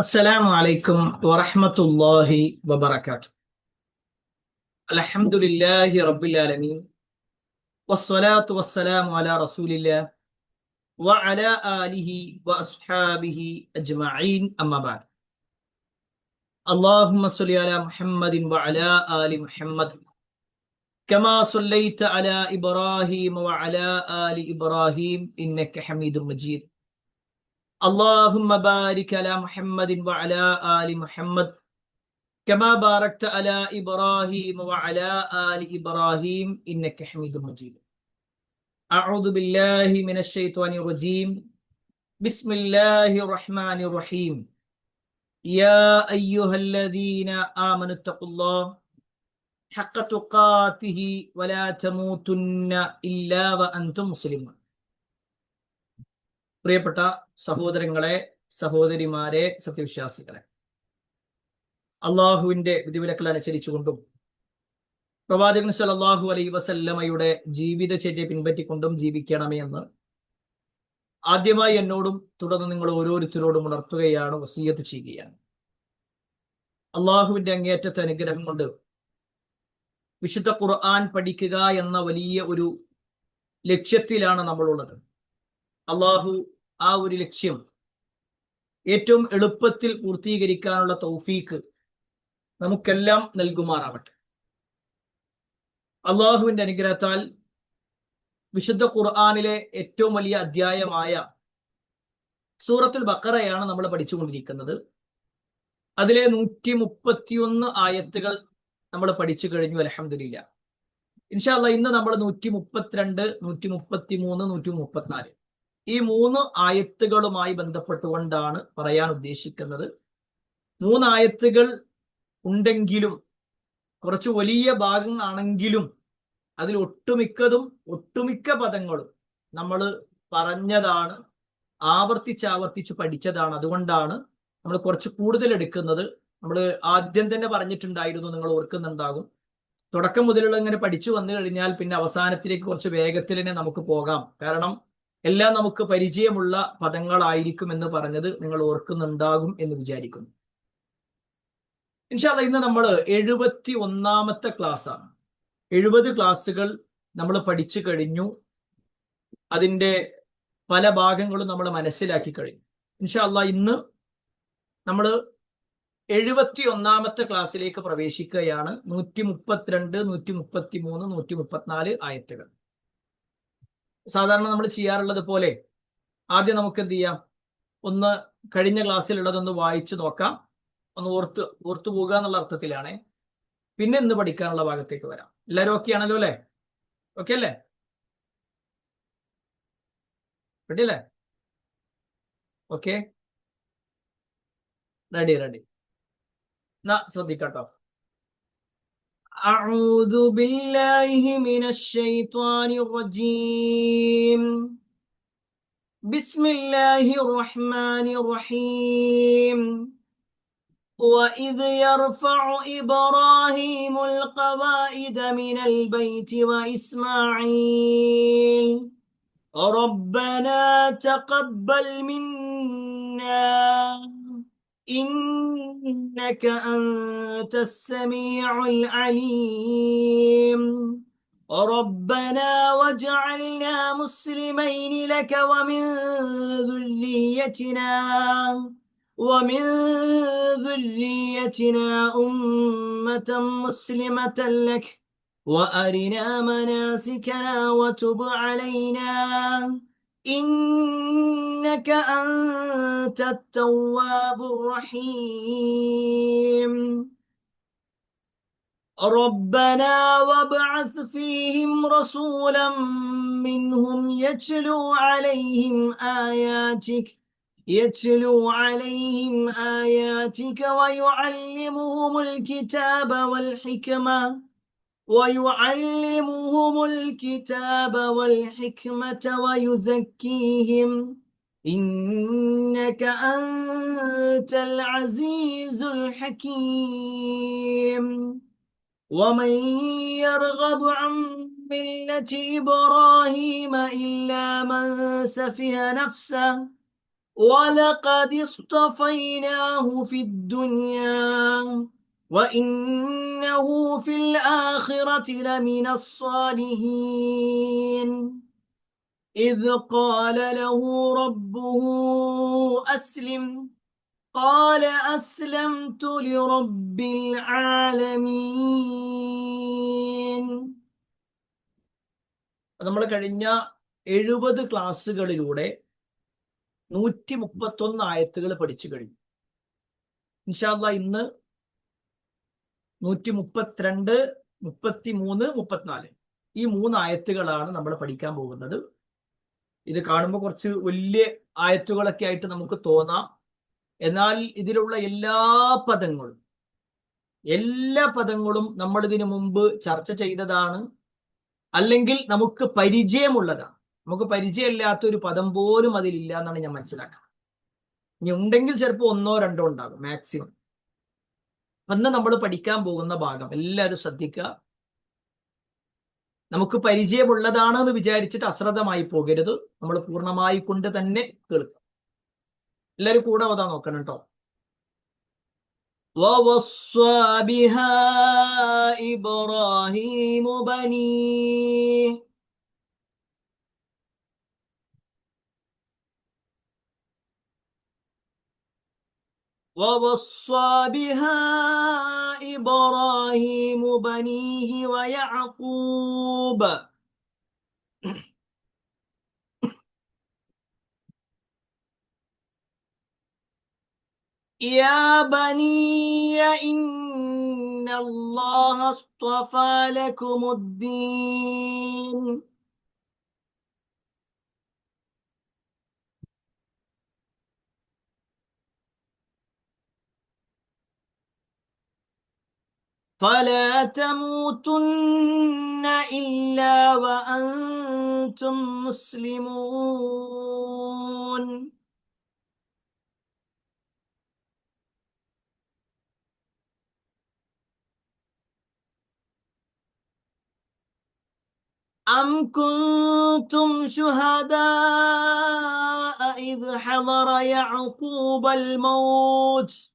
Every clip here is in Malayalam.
അസ്സലാമു അലൈക്കും വറഹ്മത്തുള്ളാഹി വബറകാതുഹു. അൽഹംദുലില്ലാഹി റബ്ബിൽ ആലമീൻ വസ്സലാത്തു വസ്സലാമു അലാ റസൂലില്ലാഹ് വഅലാ ആലിഹി വഅസ്ഹാബിഹി അജ്മഈൻ അമ്മാ ബഅദ്. അല്ലാഹുമ്മ സ്വല്ലി അലാ മുഹമ്മദിൻ വഅലാ ആലി മുഹമ്മദ് കമാ സ്വല്ലൈത അലാ ഇബ്രാഹീം വഅലാ ആലി ഇബ്രാഹീം ഇന്നക ഹമീദും മജീദ്. അല്ലാഹുമ്മ ബാരിക് അലാ മുഹമ്മദിൻ വഅലാ ആലി മുഹമ്മദ് كما باركت على إبراهيم وعلى آل إبراهيم إنك حميد مجيد. أعوذ بالله من الشيطان الرجيم. بسم الله الرحمن الرحيم. يا أيها الذين آمنوا اتقوا الله حق تقاته ولا تموتن إلا وأنتم مسلمون. പ്രിയപ്പെട്ട സഹോദരങ്ങളെ, സഹോദരിമാരെ, സത്യവിശ്വാസികളെ, അള്ളാഹുവിന്റെ വിധിവിലക്കൾ അനുസരിച്ചുകൊണ്ടും പ്രവാചകൻ സല്ലല്ലാഹു അലൈഹി വസല്ലമയുടെ ജീവിതചര്യ പിൻപറ്റിക്കൊണ്ടും ജീവിക്കണമേ എന്ന് ആദ്യമായി എന്നോടും തുടർന്ന് നിങ്ങൾ ഓരോരുത്തരോടും ഉണർത്തുകയാണ്, വസിയ്യത്ത് ചെയ്യുകയാണ്. അള്ളാഹുവിന്റെ അങ്ങേയറ്റത്തെ അനുഗ്രഹം കൊണ്ട് വിശുദ്ധ ഖുർആൻ പഠിക്കുക എന്ന വലിയ ഒരു ലക്ഷ്യത്തിലാണ് നമ്മളുള്ളത്. അള്ളാഹു ആ ഒരു ലക്ഷ്യം ഏറ്റവും എളുപ്പത്തിൽ പൂർത്തീകരിക്കാനുള്ള തൗഫീക്ക് നമുക്കെല്ലാം നൽകുമാറാവട്ടെ. അള്ളാഹുവിന്റെ അനുഗ്രഹത്താൽ വിശുദ്ധ ഖുർആനിലെ ഏറ്റവും വലിയ അധ്യായമായ സൂറത്തുൽ ബഖറയാണ് നമ്മൾ പഠിച്ചുകൊണ്ടിരിക്കുന്നത്. അതിലെ 131 ആയത്തുകൾ നമ്മൾ പഠിച്ചു കഴിഞ്ഞു, അൽഹംദുലില്ലാഹ്. ഇൻഷാ അല്ലാഹ് ഇന്ന് നമ്മൾ 132, 133, 134 ഈ 3 ആയത്തുകളുമായി ബന്ധപ്പെട്ടുകൊണ്ടാണ് പറയാൻ ഉദ്ദേശിക്കുന്നത്. 3 ആയത്തുകൾ ഉണ്ടെങ്കിലും കുറച്ച് വലിയ ഭാഗങ്ങളാണെങ്കിലും അതിൽ ഒട്ടുമിക്ക പദങ്ങളും നമ്മൾ പറഞ്ഞതാണ്, ആവർത്തിച്ച് പഠിച്ചതാണ്. അതുകൊണ്ടാണ് നമ്മൾ കുറച്ച് കൂടുതൽ എടുക്കുന്നത്. നമ്മൾ ആദ്യം തന്നെ പറഞ്ഞിട്ടുണ്ടായിരുന്നു, നിങ്ങൾ ഓർക്കുന്നുണ്ടാകും, തുടക്കം മുതലുള്ള ഇങ്ങനെ പഠിച്ചു വന്നു കഴിഞ്ഞാൽ പിന്നെ അവസാനത്തിലേക്ക് കുറച്ച് വേഗത്തിൽ തന്നെ നമുക്ക് പോകാം. കാരണം എല്ലാം നമുക്ക് പരിചയമുള്ള പദങ്ങളായിരിക്കും എന്ന് പറഞ്ഞത് നിങ്ങൾ ഓർക്കുന്നുണ്ടാകും എന്ന് വിചാരിക്കുന്നു. ഇൻഷാ അല്ലാഹ് ഇന്ന് നമ്മൾ 71ാമത്തെ ക്ലാസ് ആണ്. 70 ക്ലാസ്സുകൾ നമ്മൾ പഠിച്ചു കഴിഞ്ഞു. അതിന്റെ പല ഭാഗങ്ങളും നമ്മൾ മനസ്സിലാക്കി കഴിഞ്ഞു. ഇൻഷാ അല്ലാഹ് ഇന്ന് നമ്മൾ 71ാമത്തെ ക്ലാസ്സിലേക്ക് പ്രവേശിക്കുകയാണ്. 132, 133, 134 ആയത്തുകൾ. സാധാരണ നമ്മൾ ചെയ്യാറുള്ളത് പോലെ ആദ്യം നമുക്ക് എന്ത് ചെയ്യാം, ഒന്ന് കഴിഞ്ഞ ക്ലാസ്സിലുള്ളതൊന്ന് വായിച്ചു നോക്കാം, ഒന്ന് ഓർത്തു പോകുക എന്നുള്ള അർത്ഥത്തിലാണ്. പിന്നെ ഇന്ന് പഠിക്കാനുള്ള ഭാഗത്തേക്ക് വരാം. എല്ലാവരും ഓക്കെ ആണല്ലോ അല്ലേ? ഓക്കെ അല്ലേ? റെഡി അല്ലേ? ഓക്കെ, റെഡി എന്നാ ശ്രദ്ധിക്കാട്ടോ. أعوذ بالله من الشيطان الرجيم. بسم الله الرحمن الرحيم. وإذ يرفع إبراهيم القواعد من البيت وإسماعيل ربنا تقبل منا إنك أنت السميع العليم ربنا واجعلنا مسلمين لك ومن ذريتنا أمة مسلمة لك وأرنا مناسكنا وتب علينا إنك أنت التواب الرحيم ربنا وابعث فيهم رسولا منهم يتلو عليهم آياتك ويعلمهم الكتاب والحكمة ويزكيهم إنك أنت العزيز الحكيم ومن يرغب عن ملة إبراهيم إلا من سفه نفسه ولقد اصطفيناه في الدنيا وإنه في الآخرة لمن الصالحين إذ قال له ربه أسلم قال أسلمت لرب العالمين. നമ്മൾ കഴിഞ്ഞ 70 ക്ലാസ്സുകളിലൂടെ 131 ആയത്തുകൾ പഠിച്ചു കഴിഞ്ഞു. ഇൻഷാ അല്ലാഹ് ഇന്ന് 132, 33, 34 ഈ 3 ആയത്തുകളാണ് നമ്മൾ പഠിക്കാൻ പോകുന്നത്. ഇത് കാണുമ്പോൾ കുറച്ച് വലിയ ആയത്തുകളൊക്കെ ആയിട്ട് നമുക്ക് തോന്നാം. എന്നാൽ ഇതിലുള്ള എല്ലാ പദങ്ങളും നമ്മൾ ഇതിനു മുമ്പ് ചർച്ച ചെയ്തതാണ്, അല്ലെങ്കിൽ നമുക്ക് പരിചയമുള്ളതാണ്. നമുക്ക് പരിചയമില്ലാത്ത ഒരു പദം പോലും അതിലില്ല എന്നാണ് ഞാൻ മനസ്സിലാക്കുന്നത്. ഇനി ഉണ്ടെങ്കിൽ ചിലപ്പോൾ 1 or 2 ഉണ്ടാകും മാക്സിമം. അന്ന് നമ്മൾ പഠിക്കാൻ പോകുന്ന ഭാഗം എല്ലാവരും ശ്രദ്ധിക്കുക. നമുക്ക് പരിചയമുള്ളതാണെന്ന് വിചാരിച്ചിട്ട് അശ്രദ്ധമായി പോകരുത്. നമ്മൾ പൂർണ്ണമായി കൊണ്ട് തന്നെ കേൾക്കുക. എല്ലാവരും കൂടെ ഓതാൻ നോക്കണം കേട്ടോ. ووصى بها إبراهيم بنيه ووصى بها إبراهيم بنيه ويعقوب يا بني إن الله اصطفى لكم الدين فلا تموتن إلا وأنتم مسلمون أم كنتم شهداء إذ حضر يعقوب الموت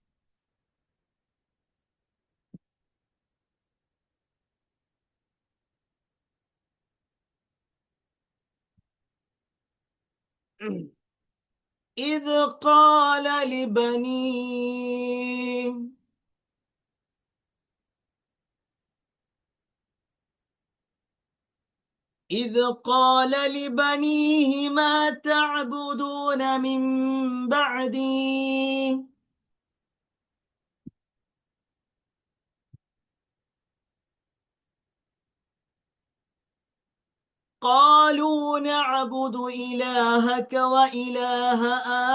إذ قال لبنيه ما تعبدون من بعدي قالوا نعبد إلهك وإله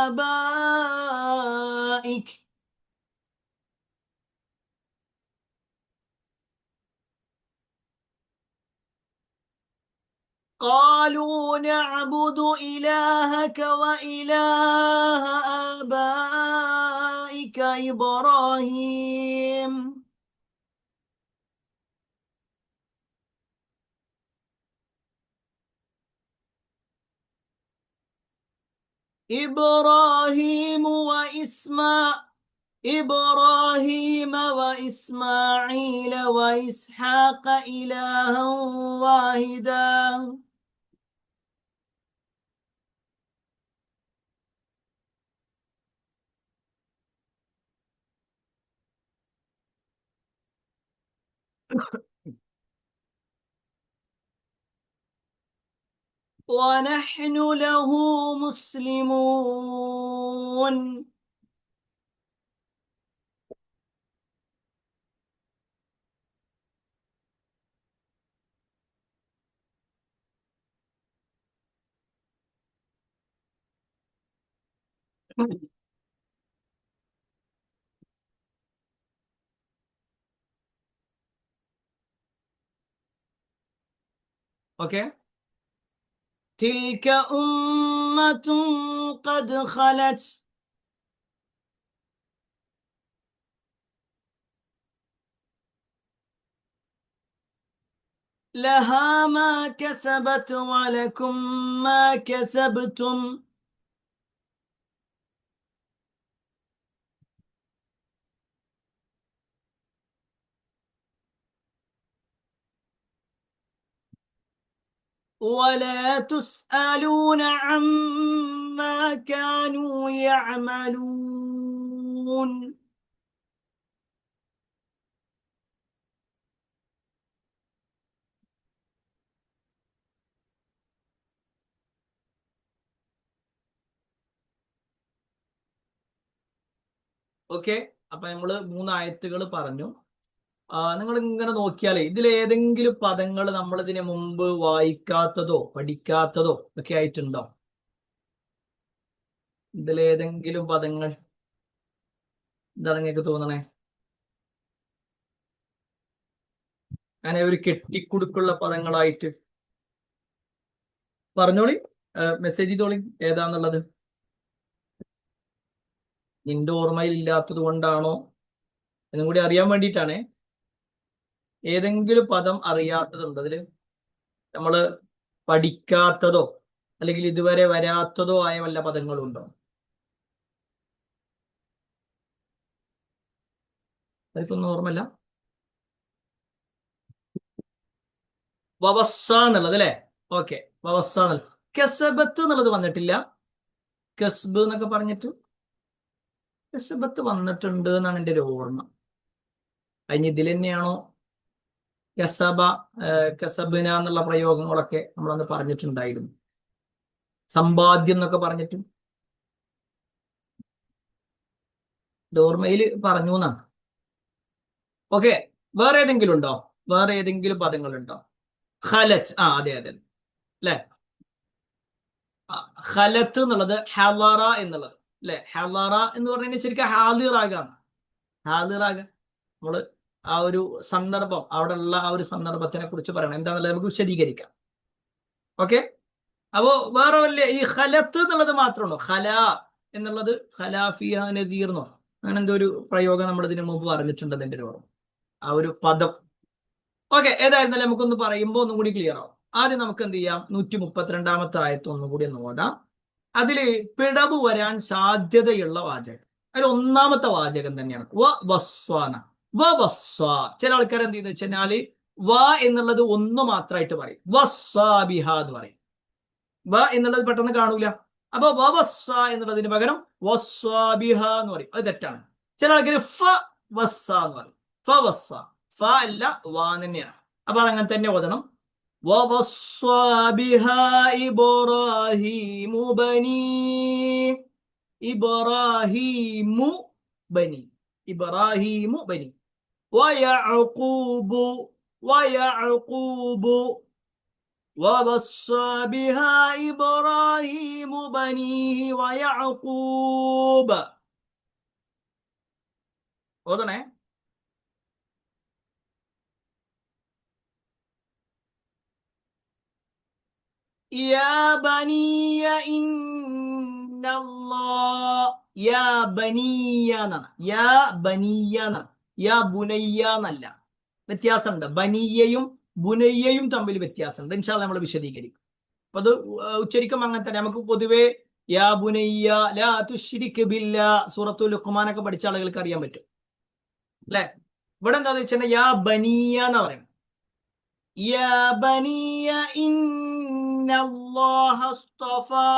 آبائك قالوا نعبد إلهك وإله آبائك إبراهيم إبراهيم وإسماعيل وإسحاق إلها واحدا ونحن له مسلمون. اوكي تلك أمة قد خلت لها ما كسبت ولكم ما كسبتم ولا تسألون عما كانوا يعملون. ഓക്കെ, അപ്പൊ നമ്മള് 3 ആയത്തുകൾ പറഞ്ഞു. നിങ്ങൾ ഇങ്ങനെ നോക്കിയാലേ ഇതിൽ ഏതെങ്കിലും പദങ്ങൾ നമ്മൾ ഇതിനു മുമ്പ് വായിക്കാത്തതോ പഠിക്കാത്തതോ ഒക്കെ ആയിട്ടുണ്ടോ? ഇതിലേതെങ്കിലും പദങ്ങൾ എന്താണ് നിങ്ങൾക്ക് തോന്നണേ? അങ്ങനെ ഒരു കെട്ടിക്കുടുക്കുള്ള പദങ്ങളായിട്ട് പറഞ്ഞോളി, മെസ്സേജ് ചെയ്തോളി ഏതാന്നുള്ളത്. നിന്റെ ഓർമ്മയിൽ ഇല്ലാത്തത് കൊണ്ടാണോ എന്നും കൂടി അറിയാൻ വേണ്ടിയിട്ടാണേ. ഏതെങ്കിലും പദം അറിയാത്തതുണ്ടോ അതില്? നമ്മള് പഠിക്കാത്തതോ അല്ലെങ്കിൽ ഇതുവരെ വരാത്തതോ ആയ വല്ല പദങ്ങളും ഉണ്ടോ? അതൊക്കൊന്നും ഓർമ്മയില്ല. വവസ്സ എന്നുള്ളത് അല്ലെ? ഓക്കെ, വവസ്സ എന്നുള്ളത്. കെസബത്ത് എന്നുള്ളത് വന്നിട്ടില്ല. കസ്ബ് എന്നൊക്കെ പറഞ്ഞിട്ട് കെസബത്ത് വന്നിട്ടുണ്ട് എന്നാണ് എൻ്റെ ഒരു ഓർമ്മ. അതിന് ഇതിൽ തന്നെയാണോ കസബ, കസബിന എന്നുള്ള പ്രയോഗങ്ങളൊക്കെ നമ്മളന്ന് പറഞ്ഞിട്ടുണ്ടായിരുന്നു. സമ്പാദ്യം എന്നൊക്കെ പറഞ്ഞിട്ടും ഇത് ഓർമ്മയിൽ പറഞ്ഞു എന്നാണ്. ഓക്കെ, വേറെ ഏതെങ്കിലും ഉണ്ടോ? വേറെ ഏതെങ്കിലും പദങ്ങളുണ്ടോ? ഖലത്ത്, അതെ അതെ അല്ലെ. ഖലത്ത് എന്നുള്ളത് ഹലറ എന്നുള്ളത് അല്ലെ. ഹലറ എന്ന് പറഞ്ഞാൽ ശരിക്കും ഹാലിറാകാണ്. ഹാലിറാക നമ്മള് ആ ഒരു സന്ദർഭം, അവിടെ ഉള്ള ആ ഒരു സന്ദർഭത്തിനെ കുറിച്ച് പറയണം. എന്താണെന്നുള്ളത് നമുക്ക് വിശദീകരിക്കാം. ഓക്കെ, അപ്പോ വേറെ വല്ല ഈ ഖലത്ത് എന്നുള്ളത് മാത്രമാണോ? ഖല എന്നുള്ളത് ഖലാഫിയ നദീർന്നോ അങ്ങനെ എന്തോ ഒരു പ്രയോഗം നമ്മൾ ഇതിനു മുമ്പ് പറഞ്ഞിട്ടുണ്ട് അതിന്റെ ഒരു ഓർമ്മ, ആ ഒരു പദം. ഓക്കെ, ഏതായിരുന്നാലും നമുക്കൊന്ന് പറയുമ്പോൾ ഒന്നും കൂടി ക്ലിയർ ആവും. ആദ്യം നമുക്ക് എന്ത് ചെയ്യാം, 132-ാമത്തെ ആയത്ത് ഒന്നും കൂടി ഒന്ന് ഓടാം. അതില് പിഴവ് വരാൻ സാധ്യതയുള്ള വാചകം, അതിൽ ഒന്നാമത്തെ വാചകം തന്നെയാണ് വ വസ്വാന. വ വസ്വ. ചില ആൾക്കാർ എന്ത് ചെയ്യുന്ന വെച്ചാല് വ എന്നുള്ളത് ഒന്ന് മാത്രമായിട്ട് പറയും, വസ്വാബിഹ എന്ന് പറയും. വ എന്നുള്ളത് പെട്ടെന്ന് കാണൂല. അപ്പൊ വ വസ്വ എന്നുള്ളതിന് പകരം വസ്വാബിഹ എന്ന് പറയും. അത് തെറ്റാണ്. ചില ആൾക്കാർ ഫ വസ്സ എന്ന് പറയും. ഫ വസ്സ. ഫ അല്ല, വ തന്നെയാണ്. അപ്പൊ അങ്ങനെ തന്നെ ഓതണം. ووصى بها إبراهيم بنيه. إبراهيم بني. إبراهيم بني. ويعقوب. ويعقوب. ووصى بها إبراهيم بنيه ويعقوب. ഓതണേ. يا بني إن الله. യാ ബനിയ എന്നാണ്. യാ ബനിയ എന്നാണ്. യാ ബുനയ്യ എന്നല്ല. വ്യത്യാസമുണ്ട്. ബനിയയും ബുനയ്യയും തമ്മിൽ വ്യത്യാസമുണ്ട്. ഇൻഷാ അല്ലാഹ് നമ്മൾ വിശദീകരിക്കും. അപ്പൊ അത് ഉച്ചരിക്കും അങ്ങനെ തന്നെ. നമുക്ക് പൊതുവെ യാ ബുനയ്യ ലാ തുശ്രിക് ബില്ലാ സൂറത്തുൽ ലുഖ്മാനൊക്കെ പഠിച്ച ആളുകൾക്ക് അറിയാൻ പറ്റും അല്ലെ. ഇവിടെ എന്താന്ന് വെച്ചാൽ യാ ബനിയ എന്നാ പറയുന്നത്. യാ ബനിയ ഇന്നല്ലാഹ ഇസ്തഫാ.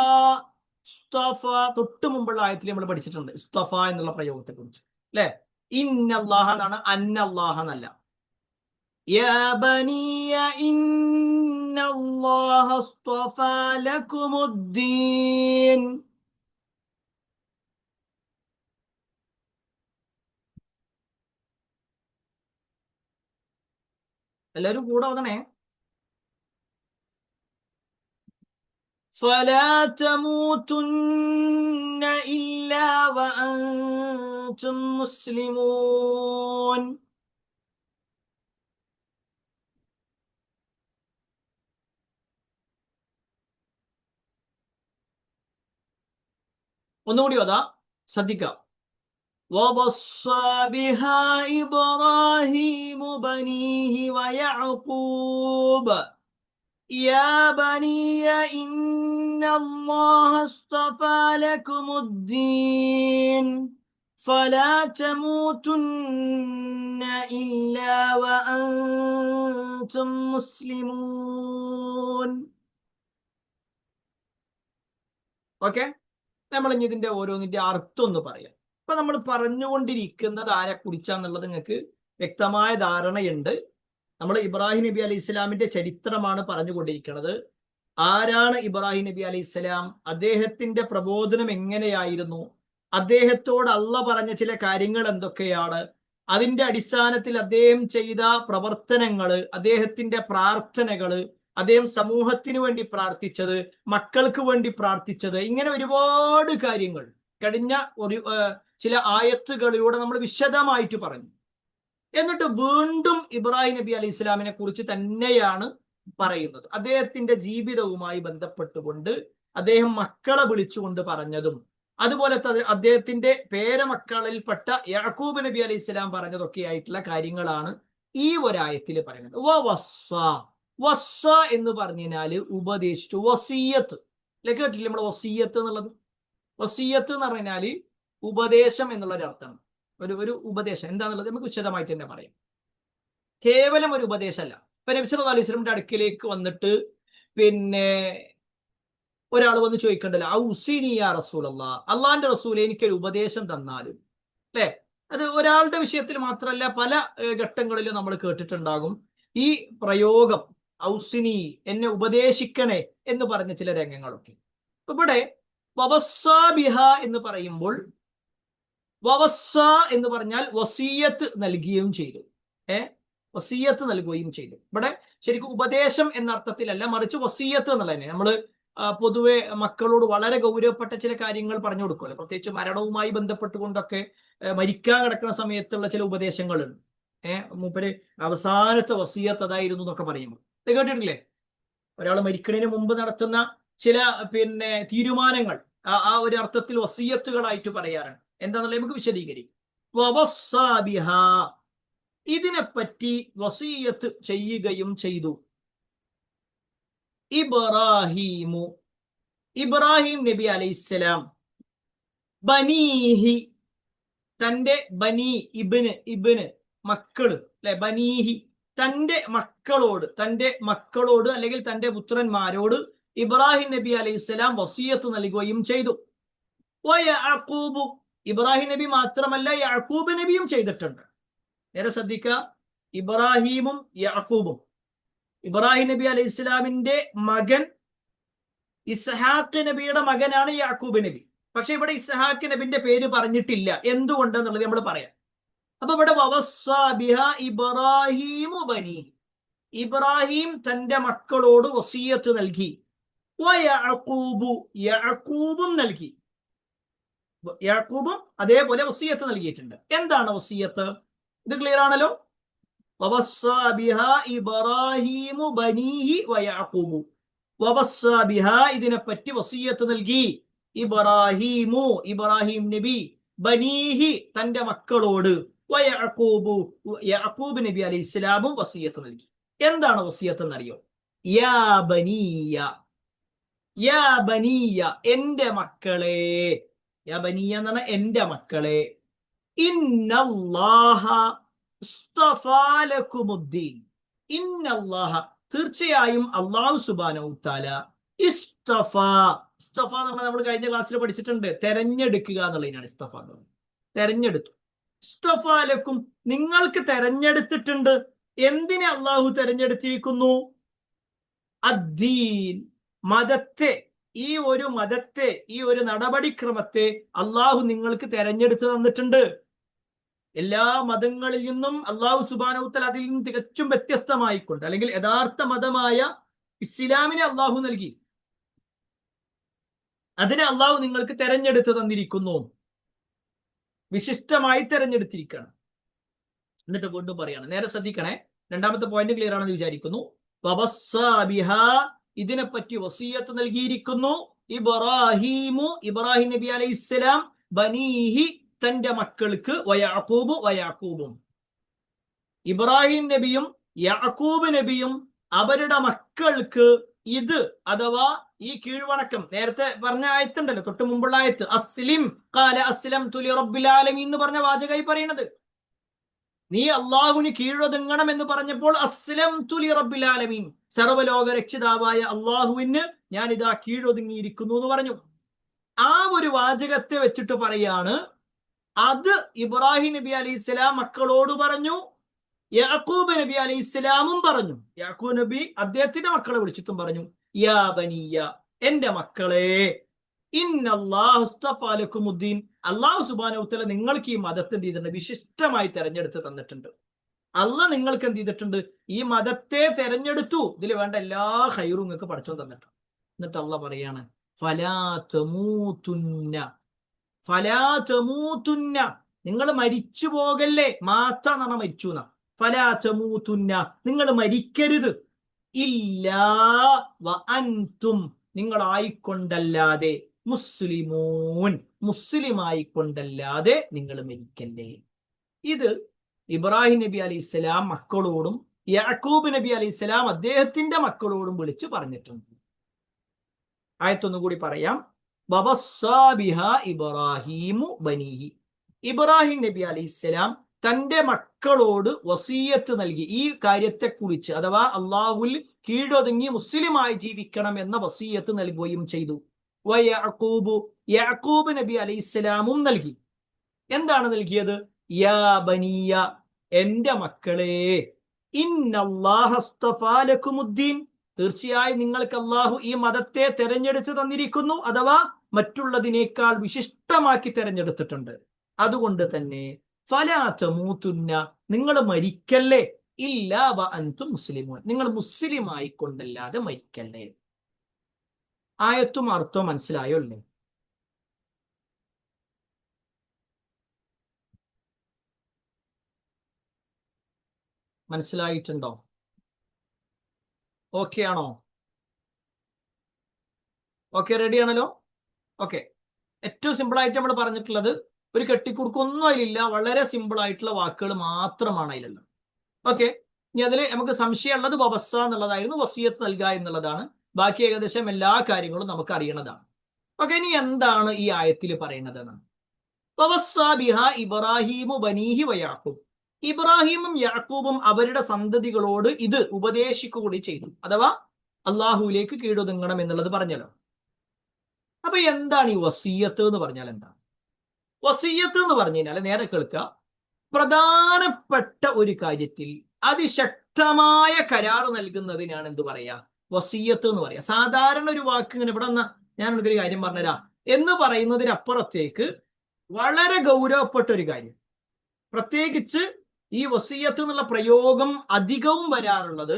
ഇസ്തഫ തൊട്ട് മുമ്പുള്ള ആയത്തിൽ നമ്മൾ പഠിച്ചിട്ടുണ്ട് ഇസ്തഫ എന്നുള്ള പ്രയോഗത്തെ കുറിച്ച് അല്ലെ. ഇന്നല്ലാഹ എന്നാണ്, അന്നല്ലാഹ എന്നല്ല. യാ ബനിയ ഇന്നല്ലാഹ ഇസ്തഫാ ലകുമുദ്ദീൻ. എല്ലാവരും കൂടെ ഓതണേ. فلا تموتن إلا وأنتم مسلمون. ഒന്നുകൂടി ഓതാ, ശ്രദ്ധിക്കാം. ووصى بها إبراهيم بنيه ويعقوب. يا بني إن الله اصطفى لكم الدين فلا تموتن إلا وأنتم مسلمون. ഓക്കെ, നമ്മൾ ഇനി ഇതിന്റെ ഓരോന്നിന്റെ അർത്ഥം ഒന്ന് പറയാം. ഇപ്പൊ നമ്മൾ പറഞ്ഞുകൊണ്ടിരിക്കുന്നത് ആരെ കുറിച്ചാന്നുള്ളത് നിങ്ങൾക്ക് വ്യക്തമായ ധാരണയുണ്ട്. നമ്മൾ ഇബ്രാഹിം നബി അലൈഹി ഇസ്ലാമിന്റെ ചരിത്രമാണ് പറഞ്ഞുകൊണ്ടിരിക്കുന്നത്. ആരാണ് ഇബ്രാഹിം നബി അലൈഹി ഇസ്ലാം, അദ്ദേഹത്തിന്റെ പ്രബോധനം എങ്ങനെയായിരുന്നു, അദ്ദേഹത്തോട് അള്ളാഹ് പറഞ്ഞ ചില കാര്യങ്ങൾ എന്തൊക്കെയാണ്, അതിന്റെ അടിസ്ഥാനത്തിൽ അദ്ദേഹം ചെയ്ത പ്രവർത്തനങ്ങള്, അദ്ദേഹത്തിന്റെ പ്രാർത്ഥനകള്, അദ്ദേഹം സമൂഹത്തിന് വേണ്ടി പ്രാർത്ഥിച്ചത്, മക്കൾക്ക് വേണ്ടി പ്രാർത്ഥിച്ചത്, ഇങ്ങനെ ഒരുപാട് കാര്യങ്ങൾ കഴിഞ്ഞ ഒരു ചില ആയത്തുകളിലൂടെ നമ്മൾ വിശദമായിട്ട് പറഞ്ഞു. എന്നിട്ട് വീണ്ടും ഇബ്രാഹിം നബി അലൈഹി ഇസ്ലാമിനെ കുറിച്ച് തന്നെയാണ് പറയുന്നത്. അദ്ദേഹത്തിന്റെ ജീവിതവുമായി ബന്ധപ്പെട്ടുകൊണ്ട് അദ്ദേഹം മക്കളെ വിളിച്ചുകൊണ്ട് പറഞ്ഞതും, അതുപോലെ അദ്ദേഹത്തിന്റെ പേരമക്കളിൽപ്പെട്ട യാക്കൂബ് നബി അലൈഹി ഇസ്ലാം പറഞ്ഞതൊക്കെ ആയിട്ടുള്ള കാര്യങ്ങളാണ് ഈ ഒരായത്തിൽ പറയുന്നത്. വസ്സ എന്ന് പറഞ്ഞാല് ഉപദേശിച്ചു, വസീയത്ത് അല്ലെ, കേട്ടില്ലേ നമ്മുടെ വസീയത്ത് എന്നുള്ളത്? വസീയത്ത് എന്ന് പറഞ്ഞാല് ഉപദേശം എന്നുള്ള ഒരു അർത്ഥമാണ്. ഒരു ഉപദേശം എന്താന്നുള്ളത് നമുക്ക് വിശദമായിട്ട് തന്നെ പറയാം. കേവലം ഒരു ഉപദേശമല്ല. ഇപ്പൊ നബി സല്ലല്ലാഹു അലൈഹി വസല്ലമയുടെ അടുക്കിലേക്ക് വന്നിട്ട് പിന്നെ ഒരാൾ വന്ന് ചോദിക്കണ്ടല്ലോ, ഔസിനി യാ റസൂലല്ലാഹ്, അള്ളാന്റെ റസൂലെ എനിക്കൊരു ഉപദേശം തന്നാലും, അല്ലെ? അത് ഒരാളുടെ വിഷയത്തിൽ മാത്രമല്ല, പല ഘട്ടങ്ങളിലും നമ്മൾ കേട്ടിട്ടുണ്ടാകും ഈ പ്രയോഗം, ഔസിനി, എന്നെ ഉപദേശിക്കണേ എന്ന് പറഞ്ഞ ചില രംഗങ്ങളൊക്കെ. ഇവിടെ വവസ്സ ബിഹ എന്ന് പറയുമ്പോൾ, വവസ്സ എന്ന് പറഞ്ഞാൽ വസീയത്ത് നൽകുകയും ചെയ്തു. വസീയത്ത് നൽകുകയും ചെയ്തു. ഇവിടെ ശരിക്കും ഉപദേശം എന്ന അർത്ഥത്തിലല്ല, മറിച്ച് വസീയത്ത് എന്നുള്ളതന്നെ. നമ്മള് പൊതുവെ മക്കളോട് വളരെ ഗൗരവപ്പെട്ട ചില കാര്യങ്ങൾ പറഞ്ഞു കൊടുക്കുമല്ലോ, പ്രത്യേകിച്ച് മരണവുമായി ബന്ധപ്പെട്ടുകൊണ്ടൊക്കെ മരിക്കാൻ കിടക്കുന്ന സമയത്തുള്ള ചില ഉപദേശങ്ങളുണ്ട്. മൂപ്പര് അവസാനത്തെ വസീയത്ത് അതായിരുന്നു എന്നൊക്കെ പറയുമ്പോൾ കേട്ടിട്ടില്ലേ? ഒരാൾ മരിക്കുന്നതിന് മുമ്പ് നടത്തുന്ന ചില തീരുമാനങ്ങൾ ആ ഒരു അർത്ഥത്തിൽ വസീയത്തുകളായിട്ട് പറയാറാണ്. എന്താണെന്നുള്ളത് നമുക്ക് വിശദീകരിക്കും. ഇതിനെപ്പറ്റി വസീയത്ത് ചെയ്യുകയും ചെയ്തു ഇബ്രാഹിം നബി അലൈഹിസ്സലാം ബനീഹി, തന്റെ ബനി, ഇബ്ന് മക്കള് അല്ലെ, ബനീഹി തന്റെ മക്കളോട് അല്ലെങ്കിൽ തന്റെ പുത്രന്മാരോട് ഇബ്രാഹിം നബി അലൈഹിസ്സലാം വസിയത്ത് നൽകുകയും ചെയ്തു. യാക്കൂബ്, ഇബ്രാഹിം നബി മാത്രമല്ല യാക്കൂബ് നബിയും ചെയ്തിട്ടുണ്ട്. നേരെ ശ്രദ്ധിക്കുക, ഇബ്രാഹിമും യാക്കൂബും. ഇബ്രാഹിം നബി അലൈഹി ഇസ്ലാമിന്റെ മകൻ ഇസ്ഹാഖ് നബിയുടെ മകനാണ് യാക്കൂബ് നബി. പക്ഷെ ഇവിടെ ഇസ്ഹാഖ് നബിന്റെ പേര് പറഞ്ഞിട്ടില്ല. എന്തുകൊണ്ടെന്നുള്ളത് നമ്മൾ പറയാം. അപ്പൊ ഇവിടെ ഇബ്രാഹിമു ബനി, ഇബ്രാഹിം തന്റെ മക്കളോട് വസിയത്ത് നൽകി. യാക്കൂബും നൽകി. യാക്കൂബും അതേപോലെ വസിയത്ത് നൽകിയിട്ടുണ്ട്. എന്താണ് വസിയത്ത്? ഇത് ക്ലിയർ ആണല്ലോ. ഇബ്രാഹിമു ബനീഹി വയാക്കൂബു. ഇതിനെപ്പറ്റി വസിയത്ത് നൽകി ഇബ്രാഹിമു, ഇബ്രാഹിം നബി, ബനീഹി തന്റെ മക്കളോട്, വയാക്കൂബു, യാക്കൂബ് നബി അലൈഹി ഇസ്ലാമും വസിയത്ത് നൽകി. എന്താണ് വസിയത്ത് എന്നറിയോ? യാ ബനിയ, യാ ബനിയ, എന്റെ മക്കളെ. യാ ബനിയ എന്ന് പറഞ്ഞാൽ എന്റെ മക്കളെ. ഇന്നല്ലാഹ ഇസ്തഫാ ലക്കുമുദ്ദീൻ, ഇന്നല്ലാഹ, തീർച്ചയായും അല്ലാഹു സുബ്ഹാനഹു തആല, ഇസ്തഫ, ഇസ്തഫ എന്ന് പറഞ്ഞാൽ നമ്മൾ കഴിഞ്ഞ ക്ലാസ്സിൽ പഠിച്ചിട്ടുണ്ട്, തെരഞ്ഞെടുക്കുക എന്നുള്ളതിനാണ് ഇസ്തഫ എന്ന് പറയുന്നത്. തെരഞ്ഞെടുത്തു. ഇസ്തഫാ ലക്കും, നിങ്ങൾക്ക് തെരഞ്ഞെടുത്തിട്ടുണ്ട്. എന്തിനെ അള്ളാഹു തെരഞ്ഞെടുത്തിരിക്കുന്നു? അദ്ദീൻ, മതത്തെ. ഈ ഒരു മതത്തെ, ഈ ഒരു നടപടിക്രമത്തെ അള്ളാഹു നിങ്ങൾക്ക് തെരഞ്ഞെടുത്ത് തന്നിട്ടുണ്ട്. എല്ലാ മതങ്ങളിൽ നിന്നും അള്ളാഹു സുബ്ഹാനഹു വ തആല അതിൽ നിന്നും തികച്ചും വ്യത്യസ്തമായിക്കൊണ്ട്, അല്ലെങ്കിൽ യഥാർത്ഥ മതമായ ഇസ്ലാമിനെ അള്ളാഹു നൽകി. അതിനെ അള്ളാഹു നിങ്ങൾക്ക് തെരഞ്ഞെടുത്ത് തന്നിരിക്കുന്നു, വിശിഷ്ടമായി തെരഞ്ഞെടുത്തിരിക്കുകയാണ്. എന്നിട്ട് വീണ്ടും പറയാണ്, നേരെ ശ്രദ്ധിക്കണേ, രണ്ടാമത്തെ പോയിന്റ് ക്ലിയർ ആണെന്ന് വിചാരിക്കുന്നു. ഇതിനെപ്പറ്റി വസിയത്ത് നൽകിയിരിക്കുന്നു ഇബ്രാഹിമു, ഇബ്രാഹിം നബി അലൈഹിസ്സലാം, ബനീഹി തന്റെ മക്കൾക്ക്, വയാക്കൂബു, വയാക്കൂബും, ഇബ്രാഹിം നബിയും യാക്കൂബ് നബിയും അവരുടെ മക്കൾക്ക് ഇത്, അഥവാ ഈ കീഴ്വണക്കം. നേരത്തെ പറഞ്ഞ ആയത്തുണ്ടല്ലോ, തൊട്ട് മുമ്പുള്ള ആയത്ത്, അസ്ലിം ഖാല അസ്ലംതു ലിറബ്ബിൽ ആലമീൻ എന്ന് പറഞ്ഞ വാചകമായി പറയുന്നത്. നീ അള്ളാഹുവിന് കീഴൊതുങ്ങണം എന്ന് പറഞ്ഞപ്പോൾ അസ്ലംതു ലിറബ്ബിൽ ആലമീൻ, സർവ്വലോക രക്ഷിതാവായ അള്ളാഹുവിന് ഞാൻ ഇതാ കീഴൊതുങ്ങിയിരിക്കുന്നു എന്ന് പറഞ്ഞു. ആ ഒരു വാചകത്തെ വെച്ചിട്ട് പറയാണ്, അത് ഇബ്രാഹിം നബി അലൈഹി സ്വലാം മക്കളോട് പറഞ്ഞു, യാക്കൂബ് നബി അലൈഹി സ്വലാമും പറഞ്ഞു. യാക്കൂബ് നബി അദ്ദേഹത്തിന്റെ മക്കളെ വിളിച്ചിട്ടും പറഞ്ഞു, യാ ബനിയ, എന്റെ മക്കളെ, ഇന്നല്ലാഹുസ്തഫാലക്കുമുദ്ദീൻ, അല്ലാഹു സുബ്ഹാനഹു വതആല നിങ്ങൾക്ക് ഈ മതത്തെ എന്ത് ചെയ്തിട്ടുണ്ട്? വിശിഷ്ടമായി തെരഞ്ഞെടുത്ത് തന്നിട്ടുണ്ട്. അള്ളാഹ് നിങ്ങൾക്ക് എന്ത് ചെയ്തിട്ടുണ്ട്? ഈ മതത്തെ തെരഞ്ഞെടുത്തു. ഇതിൽ വേണ്ട എല്ലാ ഖൈറും നിങ്ങൾക്ക് പഠിച്ചോ തന്നിട്ടുണ്ട്. എന്നിട്ട് അള്ളാഹ് പറയാണ്, ഫലാ തമൂതുന്ന, ഫലാ തമൂതുന്ന, നിങ്ങൾ മരിച്ചു പോകല്ലേ. മാത്ത എന്ന് പറഞ്ഞാൽ മരിച്ചു എന്നാ. ഫലാ തമൂതുന്ന, നിങ്ങൾ മരിക്കരുത്. ഇല്ലാ വ അൻതും, നിങ്ങളായിക്കൊണ്ടല്ലാതെ, മുസ്ലിമൂൻ, മുസ്ലിമായിക്കൊണ്ടല്ലാതെ നിങ്ങൾ മരിക്കല്ലേ. ഇത് ഇബ്രാഹിം നബി അലൈഹി സ്വലാം മക്കളോടും യാക്കൂബ് നബി അലൈഹി സ്വലാം അദ്ദേഹത്തിന്റെ മക്കളോടും വിളിച്ചു പറഞ്ഞിട്ടുണ്ട്. ആയത്തൊന്നുകൂടി പറയാം. ഇബ്രാഹിമു ബനീഹി, ഇബ്രാഹിം നബി അലൈഹി സ്വലാം തന്റെ മക്കളോട് വസീയത്ത് നൽകി ഈ കാര്യത്തെക്കുറിച്ച്, അഥവാ അള്ളാഹുൽ കീഴൊതുങ്ങി മുസ്ലിമായി ജീവിക്കണം എന്ന വസീയത്ത് നൽകുകയും ചെയ്തു. വയഅഖൂബു, യാക്കൂബ് നബി അലൈഹി സ്വലാമും നൽകി. എന്താണ് നൽകിയത്? യാ ബനിയ, എന്റെ മക്കളെ, ഇന്നല്ലാഹസ്തഫാലക്കുമുദ്ദീൻ, തീർച്ചയായും നിങ്ങൾക്ക് അള്ളാഹു ഈ മതത്തെ തെരഞ്ഞെടുത്ത് തന്നിരിക്കുന്നു, അഥവാ മറ്റുള്ളതിനേക്കാൾ വിശിഷ്ടമാക്കി തെരഞ്ഞെടുത്തിട്ടുണ്ട്. അതുകൊണ്ട് തന്നെ ഫലാ തമൂതുന്ന, നിങ്ങൾ മരിക്കല്ലേ, ഇല്ലാ വ അൻതും മുസ്ലിമൂൻ, നിങ്ങൾ മുസ്ലിമായി കൊണ്ടല്ലാതെ മരിക്കല്ലേ. ആയത്തും അർത്ഥവും മനസ്സിലായോ അല്ലേ? മനസ്സിലായിട്ടുണ്ടോ? ഓക്കെ ആണോ? ഓക്കെ, റെഡി ആണല്ലോ? ഓക്കെ, ഏറ്റവും സിമ്പിൾ ആയിട്ട് നമ്മൾ പറഞ്ഞിട്ടുള്ളത്, ഒരു കെട്ടിക്കുറുക്കൊന്നും അതിലില്ല, വളരെ സിമ്പിൾ ആയിട്ടുള്ള വാക്കുകൾ മാത്രമാണ് അതിലുള്ളത്. ഓക്കെ, ഇനി അതിൽ നമുക്ക് സംശയമുള്ളത് വബസ്സ എന്നുള്ളതായിരുന്നു, വസിയത്ത് നൽകുക എന്നുള്ളതാണ്. ബാക്കി ഏകദേശം എല്ലാ കാര്യങ്ങളും നമുക്ക് അറിയണതാണ്. ഓക്കെ, ഇനി എന്താണ് ഈ ആയത്തിൽ പറയുന്നത്? ഇബ്രാഹിമു ബനീഹി വയാക്കൂബ്, ഇബ്രാഹിമും യാക്കൂബും അവരുടെ സന്തതികളോട് ഇത് ഉപദേശിക്കുകകൂടി ചെയ്തു, അഥവാ അള്ളാഹുവിലേക്ക് കീഴൊതുങ്ങണം എന്നുള്ളത് പറഞ്ഞല്ലോ. അപ്പൊ എന്താണ് ഈ വസീയത്ത് എന്ന് പറഞ്ഞാൽ? എന്താണ് വസീയത്ത് എന്ന് പറഞ്ഞു കഴിഞ്ഞാൽ? നേരെ കേൾക്കുക, പ്രധാനപ്പെട്ട ഒരു കാര്യത്തിൽ അതിശക്തമായ കരാർ നൽകുന്നതിനാണ് എന്ത് പറയാ? വസീയത്ത് എന്ന് പറയാ. സാധാരണ ഒരു വാക്ക് ഇങ്ങനെ ഇവിടെ ഞാൻ ഒരു കാര്യം പറഞ്ഞുതരാം എന്ന് പറയുന്നതിനപ്പുറത്തേക്ക് വളരെ ഗൗരവപ്പെട്ട ഒരു കാര്യം, പ്രത്യേകിച്ച് ഈ വസീയത്ത് എന്നുള്ള പ്രയോഗം അധികവും വരാറുള്ളത്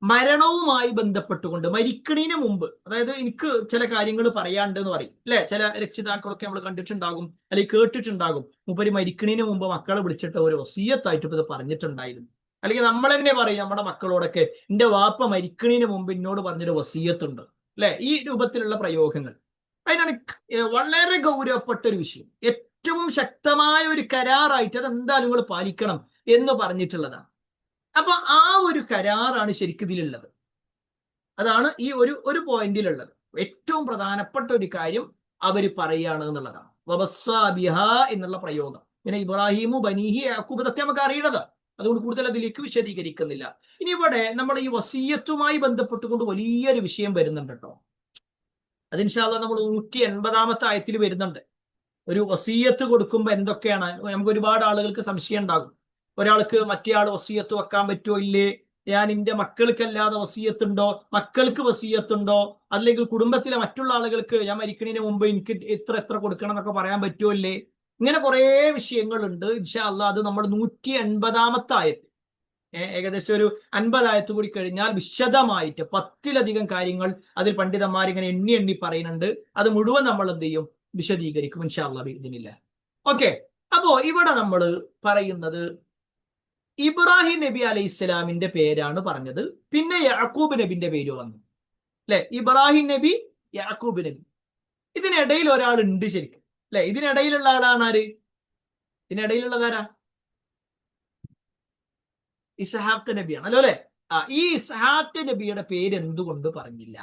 മരണവുമായി ബന്ധപ്പെട്ടുകൊണ്ട്, മരിക്കണീന് മുമ്പ്. അതായത് എനിക്ക് ചില കാര്യങ്ങൾ പറയാണ്ട് എന്ന് പറയും അല്ലെ, ചില രക്ഷിതാക്കളൊക്കെ നമ്മൾ കണ്ടിട്ടുണ്ടാകും അല്ലെങ്കിൽ കേട്ടിട്ടുണ്ടാകും, മൂപ്പര് മരിക്കണീന് മുമ്പ് മക്കളെ വിളിച്ചിട്ട് ഒരു വസീയത്തായിട്ട് ഇത് പറഞ്ഞിട്ടുണ്ടായിരുന്നു. അല്ലെങ്കിൽ നമ്മൾ തന്നെ പറയും നമ്മുടെ മക്കളോടൊക്കെ, എന്റെ വാപ്പ മരിക്കണീന് മുമ്പ് എന്നോട് പറഞ്ഞൊരു വസീയത്തുണ്ട് അല്ലെ. ഈ രൂപത്തിലുള്ള പ്രയോഗങ്ങൾ, അതിനാണ് വളരെ ഗൗരവപ്പെട്ട ഒരു വിഷയം, ഏറ്റവും ശക്തമായ ഒരു കരാറായിട്ട് അതെന്തായാലും നിങ്ങൾ പാലിക്കണം എന്ന് പറഞ്ഞിട്ടുള്ളതാണ്. അപ്പൊ ആ ഒരു കരാറാണ് ശരിക്കും ഇതിലുള്ളത്. അതാണ് ഈ ഒരു പോയിന്റിലുള്ളത്. ഏറ്റവും പ്രധാനപ്പെട്ട ഒരു കാര്യം അവര് പറയാണ് എന്നുള്ളതാണ്, എന്നുള്ള പ്രയോഗം. പിന്നെ ഇബ്രാഹിമു ബനീഹി യാക്കൂബ്, ഇതൊക്കെ നമുക്ക് അറിയണത്, അതുകൊണ്ട് കൂടുതൽ അതിലേക്ക് വിശദീകരിക്കുന്നില്ല. ഇനി ഇവിടെ നമ്മൾ ഈ വസീയത്തുമായി ബന്ധപ്പെട്ടുകൊണ്ട് വലിയൊരു വിഷയം വരുന്നുണ്ട് കേട്ടോ. അത് ഇൻഷാ അല്ലാഹ് നമ്മൾ 180-ാമത്തെ ആയത്തിൽ വരുന്നുണ്ട്. ഒരു വസീയത്ത് കൊടുക്കുമ്പോൾ എന്തൊക്കെയാണ്, നമുക്ക് ഒരുപാട് ആളുകൾക്ക് സംശയം ഉണ്ടാകും. ഒരാൾക്ക് മറ്റേ ആൾ വസീയത്ത് വെക്കാൻ പറ്റുമോ ഇല്ലേ, ഞാൻ എൻ്റെ മക്കൾക്കല്ലാതെ വസീയത്തുണ്ടോ, മക്കൾക്ക് വസീയത്തുണ്ടോ, അല്ലെങ്കിൽ കുടുംബത്തിലെ മറ്റുള്ള ആളുകൾക്ക് ഞാൻ മരിക്കുന്നതിന് മുമ്പ് എനിക്ക് എത്ര കൊടുക്കണം എന്നൊക്കെ പറയാൻ പറ്റുമോ ഇല്ലേ, ഇങ്ങനെ കുറെ വിഷയങ്ങളുണ്ട്. ഇൻഷാ അല്ലാഹ് അത് നമ്മൾ 180-ാമത്തെ ആയത്ത്, ഏകദേശം ഒരു 50 ആയത്ത് കൂടി കഴിഞ്ഞാൽ വിശദമായിട്ട് 10-ലധികം കാര്യങ്ങൾ അതിൽ പണ്ഡിതന്മാർ ഇങ്ങനെ എണ്ണി പറയുന്നുണ്ട്. അത് മുഴുവൻ നമ്മൾ എന്ത് ചെയ്യും? വിശദീകരിക്കും ഇൻഷാ അല്ലാഹ് ബിഇദ്നില്ലാ. ഓക്കെ, അപ്പോ ഇവിടെ നമ്മൾ പറയുന്നത് ഇബ്രാഹിം നബി അലൈഹി സ്വലാമിന്റെ പേരാണ് പറഞ്ഞത്, പിന്നെ യാക്കൂബ് നബിന്റെ പേര് വന്നു അല്ലെ. ഇബ്രാഹിം നബി, യാക്കൂബ് നബി, ഇതിനിടയിൽ ഒരാൾ ഉണ്ട് ശരിക്കും അല്ലെ. ഇതിനിടയിലുള്ള ആളാണ് ആര്? ഇതിനിടയിലുള്ളതാരാ? ഇസ്ഹാഖ് നബിയാണ് അല്ലോ അല്ലെ. ഈ ഇസ്ഹാഖ് നബിയുടെ പേര് എന്തുകൊണ്ട് പറഞ്ഞില്ല?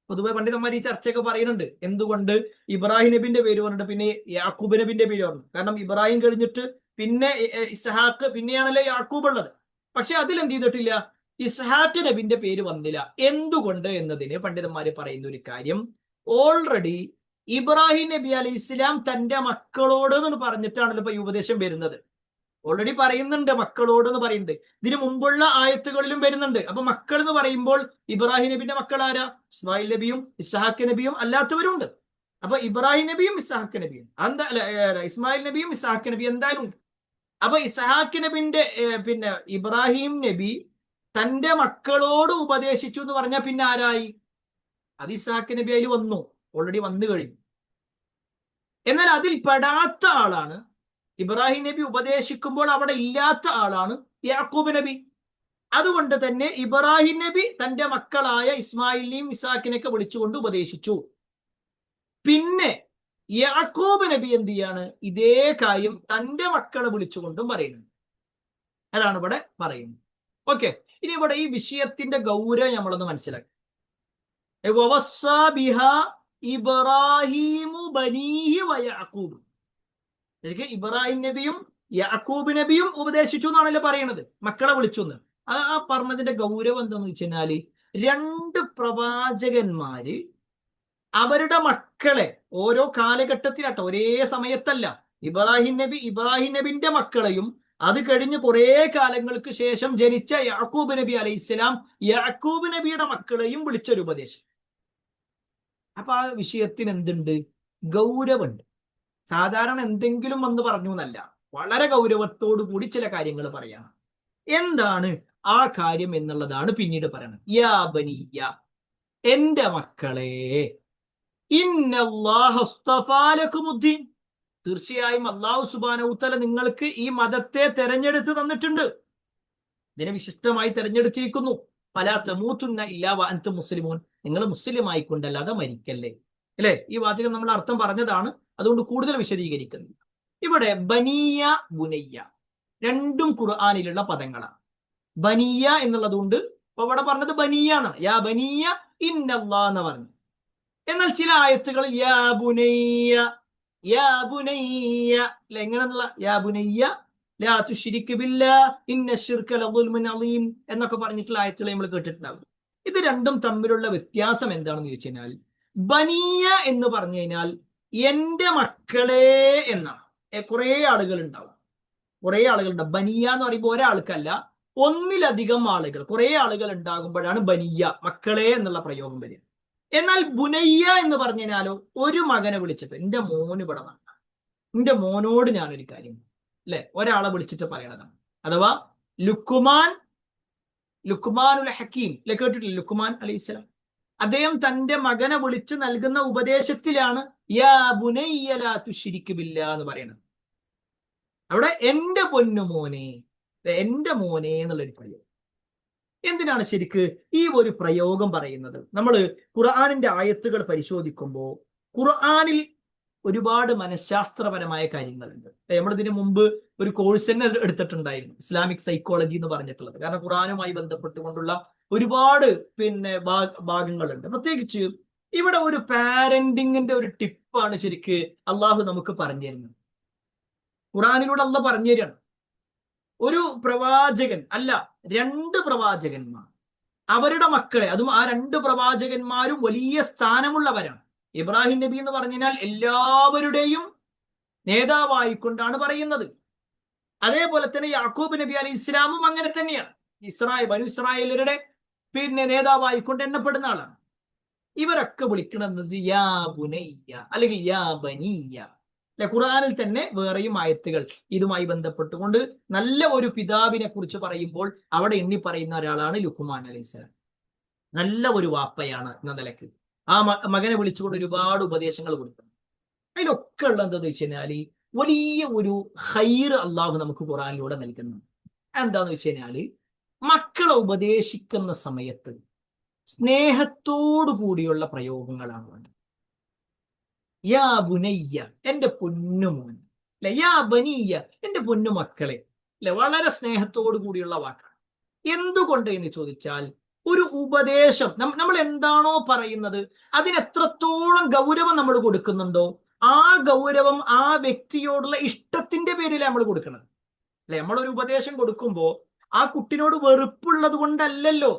പൊതുവെ പണ്ഡിതന്മാർ ഈ ചർച്ചയൊക്കെ പറയുന്നുണ്ട്, എന്തുകൊണ്ട് ഇബ്രാഹിം നബിന്റെ പേര് പറഞ്ഞിട്ട് പിന്നെ യാക്കൂബ് നബിന്റെ പേര് പറഞ്ഞു. കാരണം ഇബ്രാഹിം കഴിഞ്ഞിട്ട് പിന്നെ ഇസ്ഹാഖ്, പിന്നെയാണല്ലേ യാക്കൂബ് ഉള്ളത്. പക്ഷെ അതിൽ എന്ത് ചെയ്തിട്ടില്ല? ഇസ്ഹാഖ് നബിന്റെ പേര് വന്നില്ല. എന്തുകൊണ്ട് എന്നതിന് പണ്ഡിതന്മാര് പറയുന്ന ഒരു കാര്യം, ഓൾറെഡി ഇബ്രാഹിം നബി അലൈഹി ഇസ്ലാം തന്റെ മക്കളോട് എന്ന് പറഞ്ഞിട്ടാണല്ലോ ഇപ്പൊ ഈ ഉപദേശം വരുന്നത്. ഓൾറെഡി പറയുന്നുണ്ട് മക്കളോട് എന്ന് പറയുന്നുണ്ട്. ഇതിനു മുമ്പുള്ള ആയത്തുകളിലും വരുന്നുണ്ട്. അപ്പൊ മക്കൾ എന്ന് പറയുമ്പോൾ ഇബ്രാഹിം നബിന്റെ മക്കൾ ആരാ? ഇസ്മായിൽ നബിയും ഇസ്ഹാഖ് നബിയും അല്ലാത്തവരും ഉണ്ട്. അപ്പൊ ഇബ്രാഹിം നബിയും ഇസ്ഹാഖ് നബിയും എന്താ, ഇസ്മായിൽ നബിയും ഇസ്ഹാഖ് നബിയും എന്തായാലും ഉണ്ട്. അപ്പൊ ഇസ്ഹാഖ് നബിന്റെ പിന്നെ ഇബ്രാഹിം നബി തന്റെ മക്കളോട് ഉപദേശിച്ചു എന്ന് പറഞ്ഞാൽ പിന്നെ ആരായി? അത് ഇസ്ഹാഖ് നബി അതിൽ വന്നു, ഓൾറെഡി വന്നു കഴിഞ്ഞു. എന്നാൽ അതിൽ പെടാത്ത ആളാണ് ഇബ്രാഹിം നബി ഉപദേശിക്കുമ്പോൾ അവിടെ ഇല്ലാത്ത ആളാണ് യാക്കൂബ് നബി. അതുകൊണ്ട് തന്നെ ഇബ്രാഹിം നബി തന്റെ മക്കളായ ഇസ്മായിലിനെയും ഇസാഖിനെയൊക്കെ വിളിച്ചുകൊണ്ട് ഉപദേശിച്ചു. പിന്നെ യാക്കൂബ് നബി എന്ത് ചെയ്യാണ്? ഇതേ കാര്യം തന്റെ മക്കളെ വിളിച്ചുകൊണ്ടും പറയുന്നുണ്ട്. അതാണ് ഇവിടെ പറയുന്നത്. ഓക്കെ, ഇനി ഇവിടെ ഈ വിഷയത്തിന്റെ ഗൗരവം നമ്മളൊന്ന് മനസ്സിലാക്കി. ഇബ്രാഹിമു ബനീഹി വ യാക്കൂബ്, ശരിക്കും ഇബ്രാഹിം നബിയും യാക്കൂബ് നബിയും ഉപദേശിച്ചു എന്നാണല്ലോ പറയുന്നത്, മക്കളെ വിളിച്ചു എന്ന്. അത് ആ പറഞ്ഞതിന്റെ ഗൗരവം എന്താന്ന് വെച്ച് കഴിഞ്ഞാല്, രണ്ട് പ്രവാചകന്മാര് അവരുടെ മക്കളെ ഓരോ കാലഘട്ടത്തിലാട്ടോ, ഒരേ സമയത്തല്ല. ഇബ്രാഹിം നബിന്റെ മക്കളെയും അത് കഴിഞ്ഞ് കുറെ കാലങ്ങൾക്ക് ശേഷം ജനിച്ച യാക്കൂബ് നബി അലൈഹിസ്സലാം യാക്കൂബ് നബിയുടെ മക്കളെയും വിളിച്ചൊരു ഉപദേശം. അപ്പൊ ആ വിഷയത്തിന് എന്തുണ്ട്? ഗൗരവമുണ്ട്. സാധാരണ എന്തെങ്കിലും വന്ന് പറഞ്ഞു എന്നല്ല, വളരെ ഗൗരവത്തോടു കൂടി ചില കാര്യങ്ങൾ പറയണം. എന്താണ് ആ കാര്യം എന്നുള്ളതാണ് പിന്നീട് പറയുന്നത്. യാ ബനിയ, എന്റെ മക്കളെ, ഇന്നല്ലാഹുസ്തഫാലക്കുമുദ്ദീൻ, തീർച്ചയായും അല്ലാഹു സുബ്ഹാനഹു തആല നിങ്ങൾക്ക് ഈ മതത്തെ തെരഞ്ഞെടുത്ത് തന്നിട്ടുണ്ട്, ഇതിനെ വിശിഷ്ടമായി തെരഞ്ഞെടുത്തിരിക്കുന്നു. ഫലാ തമൂതുന്ന ഇല്ലാ വഅൻതും മുസ്ലിമൂൻ, നിങ്ങൾ മുസ്ലിം ആയിക്കൊണ്ടല്ലാതെ മരിക്കല്ലേ. അല്ലെ, ഈ വാചകം നമ്മൾ അർത്ഥം പറഞ്ഞതാണ്, അതുകൊണ്ട് കൂടുതൽ വിശദീകരിക്കുന്നു. ഇവിടെ ബനിയ ബുനയ്യ രണ്ടും ഖുർആനിലുള്ള പദങ്ങളാണ്. ബനിയ എന്നുള്ളതുകൊണ്ട് ഇപ്പൊ ഇവിടെ പറഞ്ഞത് ബനിയ എന്നാണ്, യാ ബനിയ ഇന്നല്ലാഹ് എന്ന് പറഞ്ഞു. എന്നാൽ ചില ആയത്തുകൾ യാ ബുനയ്യ യാ ബുനയ്യ അല്ലെ, എങ്ങനെയുള്ള യാ ബുനയ്യ ലാ തുശ്രിക് ബില്ലാഹ് ഇന്ന ശിർക ലദുൽമുൻ അളീം എന്നൊക്കെ പറഞ്ഞിട്ടുള്ള ആയത്തുകൾ നമ്മൾ കേട്ടിട്ടുണ്ടാവും. ഇത് രണ്ടും തമ്മിലുള്ള വ്യത്യാസം എന്താണെന്ന് ചോദിച്ചു കഴിഞ്ഞാൽ, ബനിയ എന്ന് പറഞ്ഞു കഴിഞ്ഞാൽ എന്റെ മക്കളെ എന്നാണ്. കുറെ ആളുകൾ ഉണ്ടാവും, കുറെ ആളുകളുണ്ട്. ബനിയ എന്ന് പറയുമ്പോൾ ഒരാൾക്കല്ല, ഒന്നിലധികം ആളുകൾ, കുറെ ആളുകൾ ഉണ്ടാകുമ്പോഴാണ് ബനിയ, മക്കളെ എന്നുള്ള പ്രയോഗം വരിക. എന്നാൽ ബുനയ്യ എന്ന് പറഞ്ഞു കഴിഞ്ഞാലോ, ഒരു മകനെ വിളിച്ചിട്ട് എന്റെ മോന് ഇവിടെ വന്ന, എന്റെ മോനോട് ഞാനൊരു കാര്യം, അല്ലെ, ഒരാളെ വിളിച്ചിട്ട് പറയണതാണ്. അഥവാ ലുക്മാനുൽ ഹക്കീം അല്ലെ, കേട്ടിട്ടില്ല? ലുക്മാൻ അലൈഹിസ്സലാം, അദ്ദേഹം തന്റെ മകനെ വിളിച്ചു നൽകുന്ന ഉപദേശത്തിലാണ് യാ ബുനയ്യ ലാ തുശ്രിക് ബില്ലാഹ് എന്ന് പറയുന്നത്. അവിടെ എന്റെ പൊന്നുമോനെ, എന്റെ മോനെ എന്നുള്ളൊരു പ്രയോഗം. എന്തിനാണ് ശരിക്ക് ഈ ഒരു പ്രയോഗം പറയുന്നത്? നമ്മൾ ഖുർആനിന്റെ ആയത്തുകൾ പരിശോധിക്കുമ്പോൾ ഖുർആനിൽ ഒരുപാട് മനഃശാസ്ത്രപരമായ കാര്യങ്ങളുണ്ട്. നമ്മൾ ഇതിനു മുമ്പ് ഒരു കോഴ്സ് തന്നെ എടുത്തിട്ടുണ്ടായിരുന്നു, ഇസ്ലാമിക് സൈക്കോളജി എന്ന് പറഞ്ഞിട്ടുള്ളത്. കാരണം ഖുർആനുമായി ബന്ധപ്പെട്ടുകൊണ്ടുള്ള ഒരുപാട് ഭാഗങ്ങളുണ്ട്. പ്രത്യേകിച്ച് ഇവിടെ ഒരു പാരന്റിങ്ങിന്റെ ഒരു ടിപ്പാണ് ശരിക്ക് അള്ളാഹു നമുക്ക് പറഞ്ഞു തരുന്നത്. ഖുർആനിലൂടെ അള്ളാഹ് പറഞ്ഞു തരികയാണ്. ഒരു പ്രവാചകൻ അല്ല, രണ്ട് പ്രവാചകന്മാർ, അവരുടെ മക്കളെ, അതും ആ രണ്ട് പ്രവാചകന്മാരും വലിയ സ്ഥാനമുള്ളവരാണ്. ഇബ്രാഹിം നബി എന്ന് പറഞ്ഞാൽ എല്ലാവരുടെയും നേതാവായിക്കൊണ്ടാണ് പറയുന്നത്. അതേപോലെ തന്നെ യാക്കൂബ് നബി അലൈഹി ഇസ്ലാമും അങ്ങനെ തന്നെയാണ്, ബനു ഇസ്രായേലരുടെ നേതാവായിക്കൊണ്ട് എണ്ണപ്പെടുന്ന ആളാണ്. ഇവരൊക്കെ വിളിക്കുന്നത് യാ ബുനയ്യ അല്ലെങ്കിൽ യാ ബനിയ. ഖുർആനിൽ തന്നെ വേറെയും ആയത്തുകൾ ഇതുമായി ബന്ധപ്പെട്ടുകൊണ്ട് നല്ല ഒരു പിതാവിനെ കുറിച്ച് പറയുമ്പോൾ അവിടെ എണ്ണി പറയുന്ന ഒരാളാണ് ലുഖ്മാൻ അലൈഹിസ്സലാം. നല്ല ഒരു വാപ്പയാണ് എന്ന നിലയ്ക്ക് ആ മകനെ വിളിച്ചുകൊണ്ട് ഒരുപാട് ഉപദേശങ്ങൾ കൊടുക്കുന്നു. അതിലൊക്കെ ഉള്ള എന്താന്ന് വെച്ച് കഴിഞ്ഞാൽ വലിയ ഒരു ഖൈർ അള്ളാഹു നമുക്ക് ഖുർആനിലൂടെ നൽകുന്നു. എന്താന്ന് വെച്ച് കഴിഞ്ഞാല്, മക്കളെ ഉപദേശിക്കുന്ന സമയത്ത് സ്നേഹത്തോടു കൂടിയുള്ള പ്രയോഗങ്ങളാണ് വേണ്ടത്. യാ ബുനയ്യ, എന്റെ പൊന്നുമോൻ, അല്ലെ, യാ ബനിയ, എന്റെ പൊന്നു മക്കളെ, അല്ലെ, വളരെ സ്നേഹത്തോടു കൂടിയുള്ള വാക്കാണ്. എന്തുകൊണ്ട് എന്ന് ചോദിച്ചാൽ, ഒരു ഉപദേശം നമ്മൾ എന്താണോ പറയുന്നത് അതിന് എത്രത്തോളം ഗൗരവം നമ്മൾ കൊടുക്കുന്നുണ്ടോ ആ ഗൗരവം ആ വ്യക്തിയോടുള്ള ഇഷ്ടത്തിന്റെ പേരിൽ നമ്മൾ കൊടുക്കണം. അല്ലെ, നമ്മളൊരു ഉപദേശം കൊടുക്കുമ്പോൾ ആ കുട്ടിനോട് വെറുപ്പുള്ളത് കൊണ്ടല്ലല്ലോ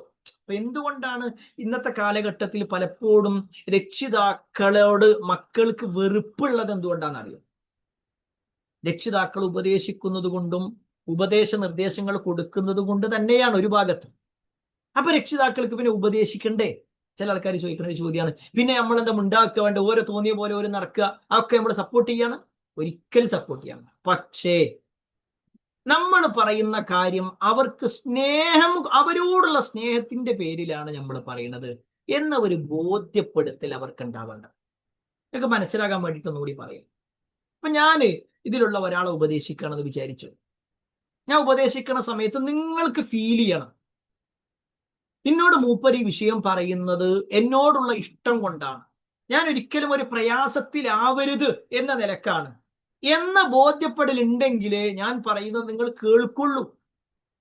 അപ്പൊ എന്തുകൊണ്ടാണ് ഇന്നത്തെ കാലഘട്ടത്തിൽ പലപ്പോഴും രക്ഷിതാക്കളോട് മക്കൾക്ക് വെറുപ്പുള്ളത് എന്തുകൊണ്ടാണെന്ന് അറിയാം? രക്ഷിതാക്കൾ ഉപദേശിക്കുന്നത് കൊണ്ടും ഉപദേശ നിർദ്ദേശങ്ങൾ കൊടുക്കുന്നത് കൊണ്ട് തന്നെയാണ് ഒരു ഭാഗത്ത്. അപ്പൊ രക്ഷിതാക്കൾക്ക് പിന്നെ ഉപദേശിക്കണ്ടേ? ചില ആൾക്കാർ ചോദിക്കുന്ന ഒരു ചോദ്യമാണ്, പിന്നെ നമ്മൾ എന്താ ഉണ്ടാക്കുക വേണ്ട, ഓരോ തോന്നിയ പോലെ ഓരോ നടക്കുക, അതൊക്കെ നമ്മൾ സപ്പോർട്ട് ചെയ്യാണ്? ഒരിക്കലും സപ്പോർട്ട് ചെയ്യാണ്. പക്ഷേ നമ്മൾ പറയുന്ന കാര്യം അവർക്ക് സ്നേഹം, അവരോടുള്ള സ്നേഹത്തിന്റെ പേരിലാണ് നമ്മൾ പറയുന്നത് എന്ന ഒരു ബോധ്യപ്പെടുത്തൽ അവർക്ക് ഉണ്ടാവേണ്ടത്. നിങ്ങൾക്ക് മനസ്സിലാകാൻ വേണ്ടിയിട്ട് ഒന്നുകൂടി പറയാം. അപ്പൊ ഞാന് ഇതിലുള്ള ഒരാളെ ഉപദേശിക്കണമെന്ന് വിചാരിച്ചു. ഞാൻ ഉപദേശിക്കുന്ന സമയത്ത് നിങ്ങൾക്ക് ഫീൽ ചെയ്യണം, എന്നോട് മൂപ്പര് ഈ വിഷയം പറയുന്നത് എന്നോടുള്ള ഇഷ്ടം കൊണ്ടാണ്, ഞാൻ ഒരിക്കലും ഒരു പ്രയാസത്തിലാവരുത് എന്ന നിലക്കാണ് എന്ന ബോധ്യപ്പെടൽ ഉണ്ടെങ്കിലേ ഞാൻ പറയുന്നത് നിങ്ങൾ കേൾക്കുള്ളൂ,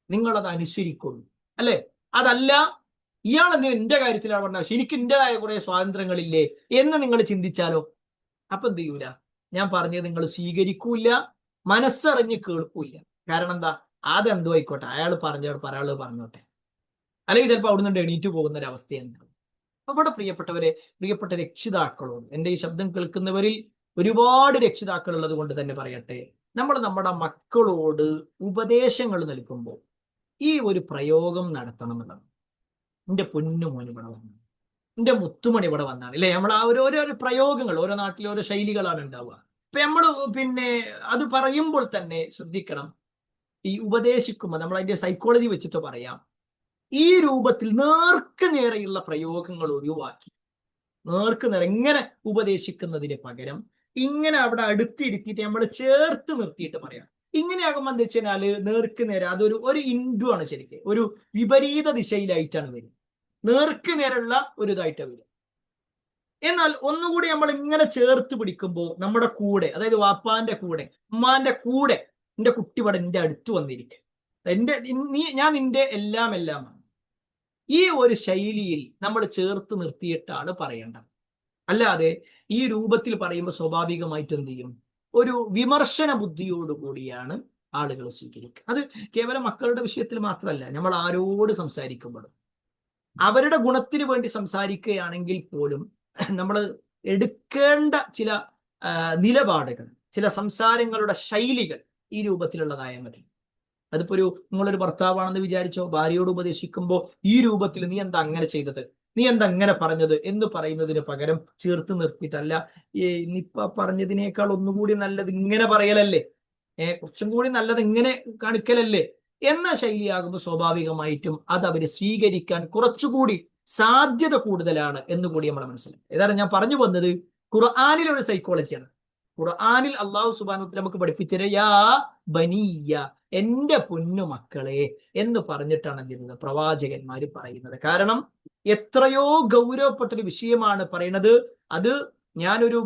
നിങ്ങളത് അനുസരിക്കുള്ളൂ, അല്ലെ? അതല്ല ഇയാൾ എന്തിനാ എന്റെ കാര്യത്തിലാണ് പറഞ്ഞ ആവശ്യം, എനിക്ക് എന്റേതായ കുറെ സ്വാതന്ത്ര്യങ്ങളില്ലേ എന്ന് നിങ്ങൾ ചിന്തിച്ചാലോ, അപ്പൊ എന്ത് ചെയ്യൂല, ഞാൻ പറഞ്ഞത് നിങ്ങൾ സ്വീകരിക്കൂല, മനസ്സറിഞ്ഞ് കേൾക്കൂല. കാരണം എന്താ, അതെന്തോ ആയിക്കോട്ടെ, അയാൾ പറഞ്ഞോട്ടെ, അല്ലെങ്കിൽ ചിലപ്പോൾ അവിടുന്ന് എണീറ്റ് പോകുന്ന ഒരു അവസ്ഥയാണ്. അപ്പൊ ഇവിടെ പ്രിയപ്പെട്ട രക്ഷിതാക്കളോട്, എന്റെ ഈ ശബ്ദം കേൾക്കുന്നവരിൽ ഒരുപാട് രക്ഷിതാക്കൾ ഉള്ളത് കൊണ്ട് തന്നെ പറയട്ടെ, നമ്മൾ നമ്മുടെ മക്കളോട് ഉപദേശങ്ങൾ നൽകുമ്പോൾ ഈ ഒരു പ്രയോഗം നടത്തണമെന്നാണ്. എന്റെ പൊന്നുമോൻ ഇവിടെ വന്നു, എന്റെ മുത്തുമണി ഇവിടെ വന്നാണ്, അല്ലെ? നമ്മൾ ആ ഓരോരോ പ്രയോഗങ്ങൾ, ഓരോ നാട്ടിലെ ഓരോ ശൈലികളാണ് ഉണ്ടാവുക. അപ്പൊ നമ്മൾ അത് പറയുമ്പോൾ തന്നെ ശ്രദ്ധിക്കണം, ഈ ഉപദേശിക്കുമ്പോൾ നമ്മൾ അതിന്റെ സൈക്കോളജി വെച്ചിട്ട് പറയാം, ഈ രൂപത്തിൽ നേർക്ക് നേരെയുള്ള പ്രയോഗങ്ങൾ ഒഴിവാക്കി, നേർക്ക് നേരെ ഇങ്ങനെ ഉപദേശിക്കുന്നതിന് പകരം ഇങ്ങനെ അവിടെ അടുത്തിരുത്തിയിട്ട് നമ്മൾ ചേർത്ത് നിർത്തിയിട്ട് പറയാം. ഇങ്ങനെയാകുമ്പോൾ എന്താ വെച്ച് കഴിഞ്ഞാല് നേർക്ക് നേരെ അതൊരു ഇൻഡു ആണ്, ശരിക്കും ഒരു വിപരീത ദിശയിലായിട്ടാണ് വരിക, നേർക്ക് നേരെയുള്ള ഒരു ഇതായിട്ടാണ് വരിക. എന്നാൽ ഒന്നുകൂടി നമ്മൾ ഇങ്ങനെ ചേർത്ത് പിടിക്കുമ്പോൾ നമ്മുടെ കൂടെ, അതായത് വാപ്പാന്റെ കൂടെ ഉമ്മാന്റെ കൂടെ എന്റെ കുട്ടി ഇവിടെ എന്റെ അടുത്ത് വന്നിരിക്കുക, ഞാൻ നിന്റെ എല്ലാമാണ്, ഈ ഒരു ശൈലിയിൽ നമ്മൾ ചേർത്ത് നിർത്തിയിട്ടാണ് പറയേണ്ടത്. അല്ലാതെ ഈ രൂപത്തിൽ പറയുമ്പോൾ സ്വാഭാവികമായിട്ട് എന്ത് ചെയ്യും, ഒരു വിമർശന ബുദ്ധിയോടുകൂടിയാണ് ആളുകൾ സ്വീകരിക്കുക. അത് കേവലം മക്കളുടെ വിഷയത്തിൽ മാത്രമല്ല, നമ്മൾ ആരോട് സംസാരിക്കുമ്പോഴും അവരുടെ ഗുണത്തിന് വേണ്ടി സംസാരിക്കുകയാണെങ്കിൽ പോലും നമ്മൾ എടുക്കേണ്ട ചില നിലപാടുകൾ, ചില സംസാരങ്ങളുടെ ശൈലികൾ ഈ രൂപത്തിലുള്ളതായ മതി. അതിപ്പോ നിങ്ങളൊരു ഭർത്താവാണെന്ന് വിചാരിച്ചോ, ഭാര്യയോട് ഉപദേശിക്കുമ്പോൾ ഈ രൂപത്തിൽ നീ എന്താ അങ്ങനെ ചെയ്തത്, നീ എന്താ അങ്ങനെ പറഞ്ഞത് എന്ന് പറയുന്നതിന് പകരം ചേർത്ത് നിർത്തിയിട്ടല്ല, നിപ്പ പറഞ്ഞതിനേക്കാൾ ഒന്നുകൂടി നല്ലത് ഇങ്ങനെ പറയലല്ലേ, കുറച്ചും കൂടി നല്ലത് ഇങ്ങനെ കാണിക്കലല്ലേ എന്ന ശൈലിയാകുമ്പോൾ സ്വാഭാവികമായിട്ടും അത് അവര് സ്വീകരിക്കാൻ കുറച്ചുകൂടി സാധ്യത കൂടുതലാണ് എന്നുകൂടി നമ്മൾ മനസ്സിലാക്കും. ഏതാണ് ഞാൻ പറഞ്ഞു വന്നത്, ഖുർആനിൽ ഒരു സൈക്കോളജിയാണ്. ഖുർആനിൽ അള്ളാഹു സുബ്ഹാനഹു വ തആല നമുക്ക് പഠിപ്പിച്ചത് യാ ബനിയ്യ, എന്റെ പൊന്നു മക്കളെ എന്ന് പറഞ്ഞിട്ടാണ് എന്തിരുന്നത് പ്രവാചകന്മാര് പറയുന്നത്. കാരണം എത്രയോ ഗൗരവപ്പെട്ടൊരു വിഷയമാണ് പറയുന്നത്. അത് ഞാനൊരു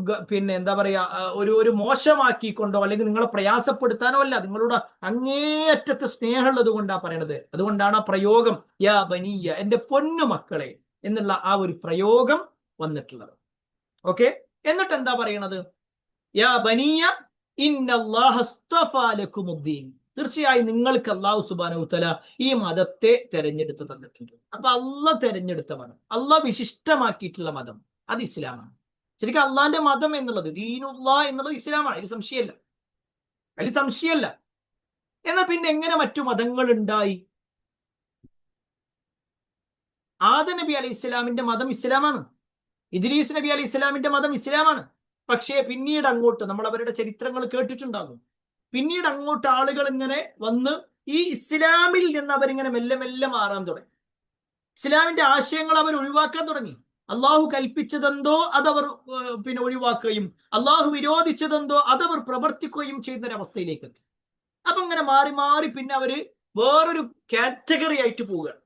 എന്താ പറയാ, ഒരു മോശമാക്കിക്കൊണ്ടോ അല്ലെങ്കിൽ നിങ്ങളെ പ്രയാസപ്പെടുത്താനോ അല്ല, നിങ്ങളോട് അങ്ങേയറ്റത്തെ സ്നേഹമുള്ളത് കൊണ്ടാണ് പറയണത്. അതുകൊണ്ടാണ് ആ പ്രയോഗം യാ ബനിയ്യ, എന്റെ പൊന്നു മക്കളെ എന്നുള്ള ആ ഒരു പ്രയോഗം വന്നിട്ടുള്ളത്. ഓക്കെ, എന്നിട്ട് എന്താ പറയണത്, യാ ബനിയ്യ ഇന്നല്ലാഹ അസ്തഫാ ലക്കുമുദ്ദീൻ, തീർച്ചയായും നിങ്ങൾക്ക് അല്ലാഹു സുബ്ഹാനഹു വ തആല ഈ മതത്തെ തെരഞ്ഞെടുത്ത് തന്നിട്ടുണ്ട്. അപ്പൊ അള്ളാഹ് തെരഞ്ഞെടുത്ത മതം, അള്ളാഹ് വിശിഷ്ടമാക്കിയിട്ടുള്ള മതം അത് ഇസ്ലാമാണ്. ശരിക്കും അള്ളാന്റെ മതം എന്നുള്ളത്, ദീനുല്ലാഹ് എന്നുള്ളത് ഇസ്ലാമാണ്, അതിൽ സംശയമല്ല. എന്നാൽ പിന്നെ എങ്ങനെ മറ്റു മതങ്ങൾ ഉണ്ടായി? ആദം നബി അലൈഹി ഇസ്ലാമിന്റെ മതം ഇസ്ലാമാണ്, ഇദ്രീസ് നബി അലൈഹി ഇസ്ലാമിന്റെ മതം ഇസ്ലാമാണ്. പക്ഷേ പിന്നീട് അങ്ങോട്ട് നമ്മൾ അവരുടെ ചരിത്രങ്ങൾ കേട്ടിട്ടുണ്ടാകും, പിന്നീട് അങ്ങോട്ട് ആളുകൾ ഇങ്ങനെ വന്ന് ഈ ഇസ്ലാമിൽ നിന്ന് അവരിങ്ങനെ മെല്ലെ മെല്ലെ മാറാൻ തുടങ്ങി, ഇസ്ലാമിന്റെ ആശയങ്ങൾ അവർ ഒഴിവാക്കാൻ തുടങ്ങി. അള്ളാഹു കൽപ്പിച്ചതെന്തോ അതവർ ഒഴിവാക്കുകയും അള്ളാഹു വിരോധിച്ചതെന്തോ അതവർ പ്രവർത്തിക്കുകയും ചെയ്യുന്ന ഒരു അവസ്ഥയിലേക്ക് എത്തി. അപ്പൊ ഇങ്ങനെ മാറി മാറി പിന്നെ അവര് വേറൊരു കാറ്റഗറി ആയിട്ട് പോവുകയാണ്,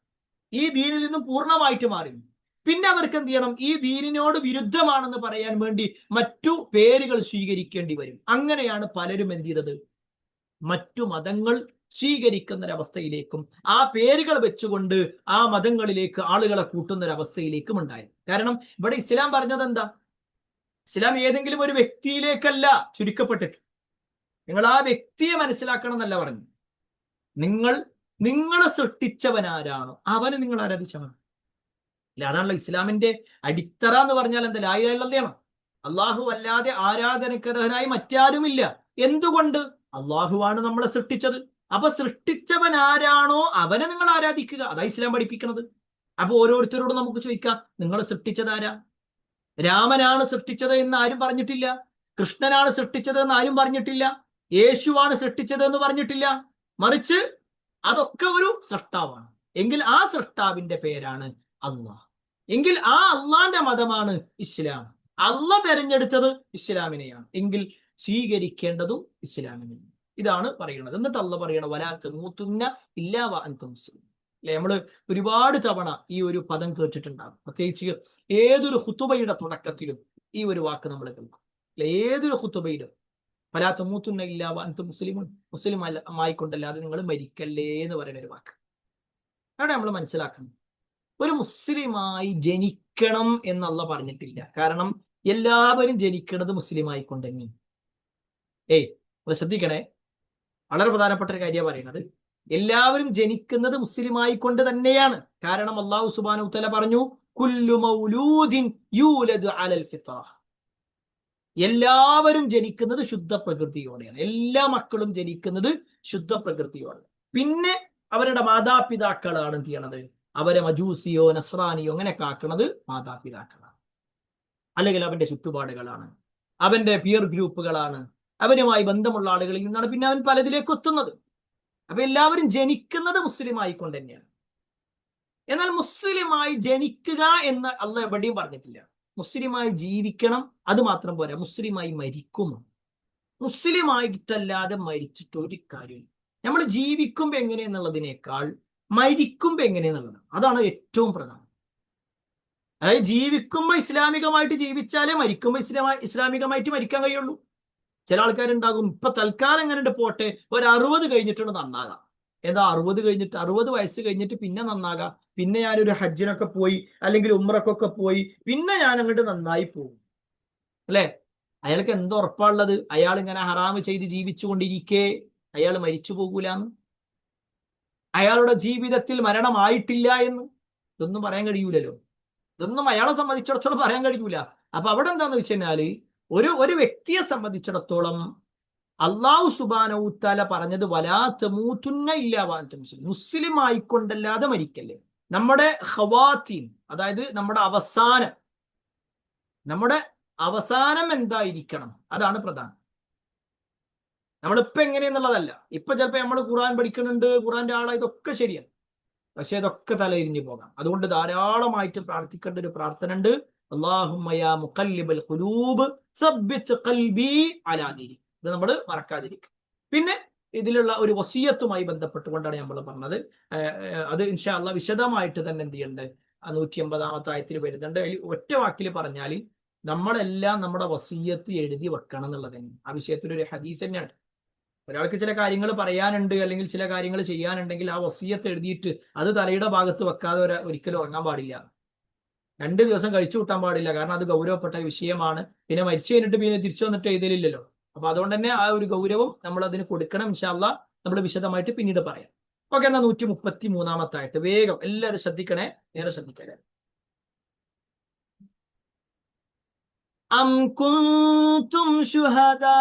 ഈ ദീനിൽ നിന്നും പൂർണ്ണമായിട്ട് മാറി. പിന്നെ അവർക്ക് എന്ത് ചെയ്യണം, ഈ ദീനിനോട് വിരുദ്ധമാണെന്ന് പറയാൻ വേണ്ടി മറ്റു പേരുകൾ സ്വീകരിക്കേണ്ടി വരും. അങ്ങനെയാണ് പലരും എന്ത് ചെയ്തത്, മറ്റു മതങ്ങൾ സ്വീകരിക്കുന്ന ഒരവസ്ഥയിലേക്കും ആ പേരുകൾ വെച്ചുകൊണ്ട് ആ മതങ്ങളിലേക്ക് ആളുകളെ കൂട്ടുന്ന ഒരവസ്ഥയിലേക്കും ഉണ്ടായത്. കാരണം ഇവിടെ ഇസ്ലാം പറഞ്ഞത് എന്താ, ഇസ്ലാം ഏതെങ്കിലും ഒരു വ്യക്തിയിലേക്കല്ല ചുരുക്കപ്പെട്ടിട്ട്, നിങ്ങൾ ആ വ്യക്തിയെ മനസ്സിലാക്കണം എന്നല്ല പറഞ്ഞു, നിങ്ങൾ നിങ്ങളെ സൃഷ്ടിച്ചവനാരാണോ അവനെ നിങ്ങൾ ആരാധിച്ചവൻ. അല്ലെ, അതാണല്ലോ ഇസ്ലാമിന്റെ അടിത്തറ എന്ന് പറഞ്ഞാൽ എന്താ? ലാ ഇലാഹ ഇല്ലല്ലാഹ്. അള്ളാഹു അല്ലാതെ ആരാധനക്കർഹനായി മറ്റാരുമില്ല. എന്തുകൊണ്ട്? അള്ളാഹുവാണ് നമ്മളെ സൃഷ്ടിച്ചത്. അപ്പൊ സൃഷ്ടിച്ചവൻ ആരാണോ അവനെ നിങ്ങൾ ആരാധിക്കുക. അതാ ഇസ്ലാം പഠിപ്പിക്കുന്നത്. അപ്പൊ ഓരോരുത്തരോടും നമുക്ക് ചോദിക്കാം, നിങ്ങളെ സൃഷ്ടിച്ചത് ആരാ? രാമനാണ് സൃഷ്ടിച്ചത് എന്ന് ആരും പറഞ്ഞിട്ടില്ല. കൃഷ്ണനാണ് സൃഷ്ടിച്ചത് എന്ന് ആരും പറഞ്ഞിട്ടില്ല. യേശുവാണ് സൃഷ്ടിച്ചത് എന്ന് പറഞ്ഞിട്ടില്ല. മറിച്ച് അതൊക്കെ ഒരു സൃഷ്ടാവാണ്. എങ്കിൽ ആ സൃഷ്ടാവിന്റെ പേരാണ് അള്ളാഹ്. എങ്കിൽ ആ അള്ളാന്റെ മതമാണ് ഇസ്ലാം. അള്ളാഹ് തെരഞ്ഞെടുത്തത് ഇസ്ലാമിനെയാണ്. എങ്കിൽ സ്വീകരിക്കേണ്ടതും ഇസ്ലാമിനെയാണ്. ഇതാണ് പറയുന്നത്. എന്നിട്ട് അള്ളാഹ് പറയണ വലാ തമൂതുന്ന ഇല്ലാ വഅൻതും മുസ്ലിമൂൻ. അല്ലെ, നമ്മൾ ഒരുപാട് തവണ ഈ ഒരു പദം കേട്ടിട്ടുണ്ടാകും. പ്രത്യേകിച്ച് ഏതൊരു ഖുതുബയുടെ തുടക്കത്തിലും ഈ ഒരു വാക്ക് നമ്മൾ കേൾക്കും. അല്ലെ, ഏതൊരു ഖുതുബയിലും വലാ തമൂതുന്ന ഇല്ലാ വഅൻതും മുസ്ലിമൂൻ, മുസ്ലിം ആയിക്കൊണ്ടല്ലാതെ നിങ്ങൾ മരിക്കല്ലേ എന്ന് പറയുന്ന ഒരു വാക്ക്. അവിടെ നമ്മൾ മനസ്സിലാക്കണം, ഒരു മുസ്ലിമായി ജനിക്കണം എന്നല്ല പറഞ്ഞിട്ടില്ല. കാരണം എല്ലാവരും ജനിക്കുന്നത് മുസ്ലിം ആയിക്കൊണ്ട് തന്നെയാണ്. അത് ശ്രദ്ധിക്കണേ, വളരെ പ്രധാനപ്പെട്ട ഒരു കാര്യമാണ് പറയുന്നത്. എല്ലാവരും ജനിക്കുന്നത് മുസ്ലിം ആയിക്കൊണ്ട് തന്നെയാണ്. കാരണം അല്ലാഹു സുബ്ഹാനഹു വ തആല പറഞ്ഞു, കുല്ലു മൗലൂദിൻ യൂലദു അലൽ ഫിത്ര. എല്ലാവരും ജനിക്കുന്നത് ശുദ്ധ പ്രകൃതിയോടെയാണ്. എല്ലാ മക്കളും ജനിക്കുന്നത് ശുദ്ധ പ്രകൃതിയോടെ. പിന്നെ അവരുടെ മാതാപിതാക്കളാണ് എന്ത് ചെയ്യണത്? അവരെ മജൂസിയോ നസ്രാനിയോ അങ്ങനെ കാക്കുന്നത് മാതാപിതാക്കളാണ്, അല്ലെങ്കിൽ അവന്റെ ചുറ്റുപാടുകളാണ്, അവന്റെ പിയർ ഗ്രൂപ്പുകളാണ്, അവനുമായി ബന്ധമുള്ള ആളുകളിൽ നിന്നാണ് പിന്നെ അവൻ പലതിലേക്ക് എത്തുന്നത്. അപ്പൊ എല്ലാവരും ജനിക്കുന്നത് മുസ്ലിം ആയിക്കൊണ്ട് തന്നെയാണ്. എന്നാൽ മുസ്ലിമായി ജനിക്കുക എന്ന് അള്ളാഹ് എവിടെയും പറഞ്ഞിട്ടില്ല. മുസ്ലിമായി ജീവിക്കണം, അത് മാത്രം പോരാ, മുസ്ലിമായി മരിക്കും. മുസ്ലിമായിട്ടല്ലാതെ മരിച്ചിട്ട് ഒരു കാര്യമില്ല. നമ്മൾ ജീവിക്കുമ്പോ എങ്ങനെയെന്നുള്ളതിനേക്കാൾ മരിക്കുമ്പോ എങ്ങനെയെന്നുള്ളതാണ്, അതാണ് ഏറ്റവും പ്രധാനം. അതായത് ജീവിക്കുമ്പോ ഇസ്ലാമികമായിട്ട് ജീവിച്ചാലേ മരിക്കുമ്പോ ഇസ്ലാമികമായിട്ട് മരിക്കാൻ കഴിയുള്ളൂ. ചില ആൾക്കാരുണ്ടാകും, ഇപ്പൊ തൽക്കാലം എങ്ങനെ പോട്ടെ, ഒരു 60 കഴിഞ്ഞിട്ടുണ്ട് നന്നാകാം. ഏതാ 60 കഴിഞ്ഞിട്ട്, 60 വയസ്സ് കഴിഞ്ഞിട്ട് പിന്നെ നന്നാകാം, പിന്നെ ഞാനൊരു ഹജ്ജിനൊക്കെ പോയി അല്ലെങ്കിൽ ഉംറക്കൊക്കെ പോയി പിന്നെ ഞാൻ അങ്ങോട്ട് നന്നായി പോകും. അല്ലെ, അയാൾക്ക് എന്ത് ഉറപ്പാണുള്ളത്? അയാൾ ഇങ്ങനെ ഹറാമ് ചെയ്ത് ജീവിച്ചുകൊണ്ടിരിക്കെ അയാൾ മരിച്ചു പോകൂലെന്ന്, അയാളുടെ ജീവിതത്തിൽ മരണമായിട്ടില്ല എന്ന് ഇതൊന്നും പറയാൻ കഴിയൂലല്ലോ. ഇതൊന്നും അയാളെ സംബന്ധിച്ചിടത്തോളം പറയാൻ കഴിയൂല. അപ്പൊ അവിടെ എന്താന്ന് വെച്ച് കഴിഞ്ഞാല് ഒരു വ്യക്തിയെ സംബന്ധിച്ചിടത്തോളം അള്ളാഹു സുബ്ഹാനഹു വ തആല പറഞ്ഞത് വലാ തമൂതുന്ന ഇല്ലാ വഅൻതും മുസ്ലിമൂൻ, മുസ്ലിം ആയിക്കൊണ്ടല്ലാതെ മരിക്കല്ലേ. നമ്മുടെ ഖവാതീം, അതായത് നമ്മുടെ അവസാനം എന്തായിരിക്കണം, അതാണ് പ്രധാനം. നമ്മളിപ്പോ എങ്ങനെയെന്നുള്ളതല്ല. ഇപ്പൊ ചിലപ്പോ നമ്മൾ ഖുർആൻ പഠിക്കുന്നുണ്ട്, ഖുർആന്റെ ആളാ, ഇതൊക്കെ ശരിയാണ്. പക്ഷെ ഇതൊക്കെ തലയിരിഞ്ഞു പോകാം. അതുകൊണ്ട് ധാരാളമായിട്ട് പ്രാർത്ഥിക്കേണ്ട ഒരു പ്രാർത്ഥന ഉണ്ട്. അല്ലാഹുമ്മ യാ മുഖല്ലിബൽ ഖുലൂബ് സബ്ബിത് ഖൽബി അലാ ദീനിക്. ഇത് നമ്മൾ മറക്കാതിരിക്കും. പിന്നെ ഇതിലുള്ള ഒരു വസിയത്തുമായി ബന്ധപ്പെട്ടുകൊണ്ടാണ് നമ്മൾ പറഞ്ഞത്. അത് ഇൻഷാ അല്ലാഹ് വിശദമായിട്ട് തന്നെ എന്ത് ചെയ്യുന്നുണ്ട്, 180-ാമത്തെ ആയത്തിൽ വരുന്നുണ്ട്. അതിൽ ഒറ്റ വാക്കിൽ പറഞ്ഞാൽ നമ്മളെല്ലാം നമ്മുടെ വസിയത്ത് എഴുതി വെക്കണം എന്നുള്ളത് തന്നെ ആ വിഷയത്തിൽ ഒരു ഹദീസ് തന്നെയാണ്. ഒരാൾക്ക് ചില കാര്യങ്ങൾ പറയാനുണ്ട് അല്ലെങ്കിൽ ചില കാര്യങ്ങൾ ചെയ്യാനുണ്ടെങ്കിൽ ആ വസിയത്ത് എഴുതിയിട്ട് അത് തലയുടെ ഭാഗത്ത് വെക്കാതെ ഒരിക്കലും ഉറങ്ങാൻ പാടില്ല. 2 ദിവസം കഴിച്ചു കൂട്ടാൻ പാടില്ല. കാരണം അത് ഗൗരവപ്പെട്ട വിഷയമാണ്. പിന്നെ മരിച്ചു കഴിഞ്ഞിട്ട് പിന്നെ തിരിച്ചു വന്നിട്ട് എഴുതലില്ലല്ലോ. അപ്പൊ അതുകൊണ്ട് തന്നെ ആ ഒരു ഗൗരവം നമ്മൾ അതിന് കൊടുക്കണം. ഇൻഷാ അല്ലാഹ് നമ്മൾ വിശദമായിട്ട് പിന്നീട് പറയാം. ഓക്കെ, എന്നാ 133-ാമത്തെ ആയത്ത് വേഗം എല്ലാവരും ശ്രദ്ധിക്കണേ, നേരെ ശ്രദ്ധിക്കണേ. അം കുന്തും ശുഹദാ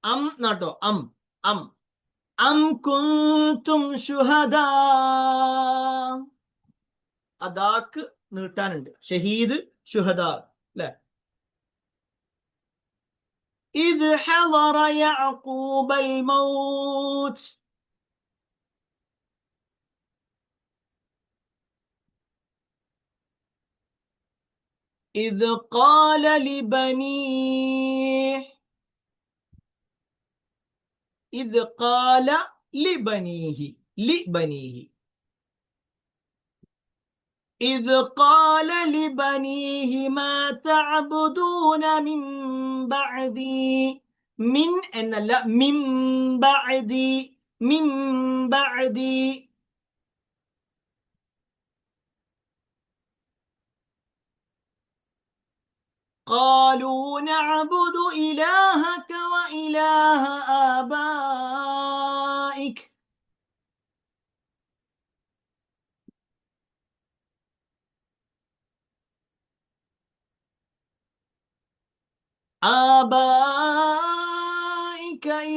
അം നാട്ടോ അം അം അം കുന്തും ശുഹദാ, അദാക്ക് നീട്ടാനുണ്ട്. ഷഹീദ്, ശുഹദാ അല്ലെ. ഇദ് ഹളറ യഅഖൂബൽ മൗത്ത്, ഇദ് ഖാല ലിബനീഹ്, ഇദ് ഖാല ലിബനീഹി, ലിബനീഹി, ഇദ് ഖാല ലിബനീഹി മാ തഅബുദൂന മിൻ ബഅദി, മിൻ എന്നല്ല മിൻ ബഅദി, മിൻ ബഅദി. قالوا نعبد إلهك وإله آبائك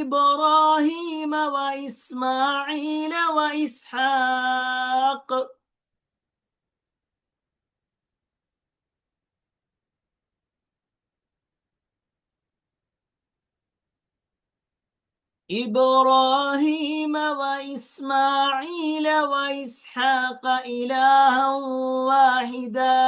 إبراهيم وإسماعيل وإسحاق إبراهيم وإسماعيل وإسحاق إلها واحدا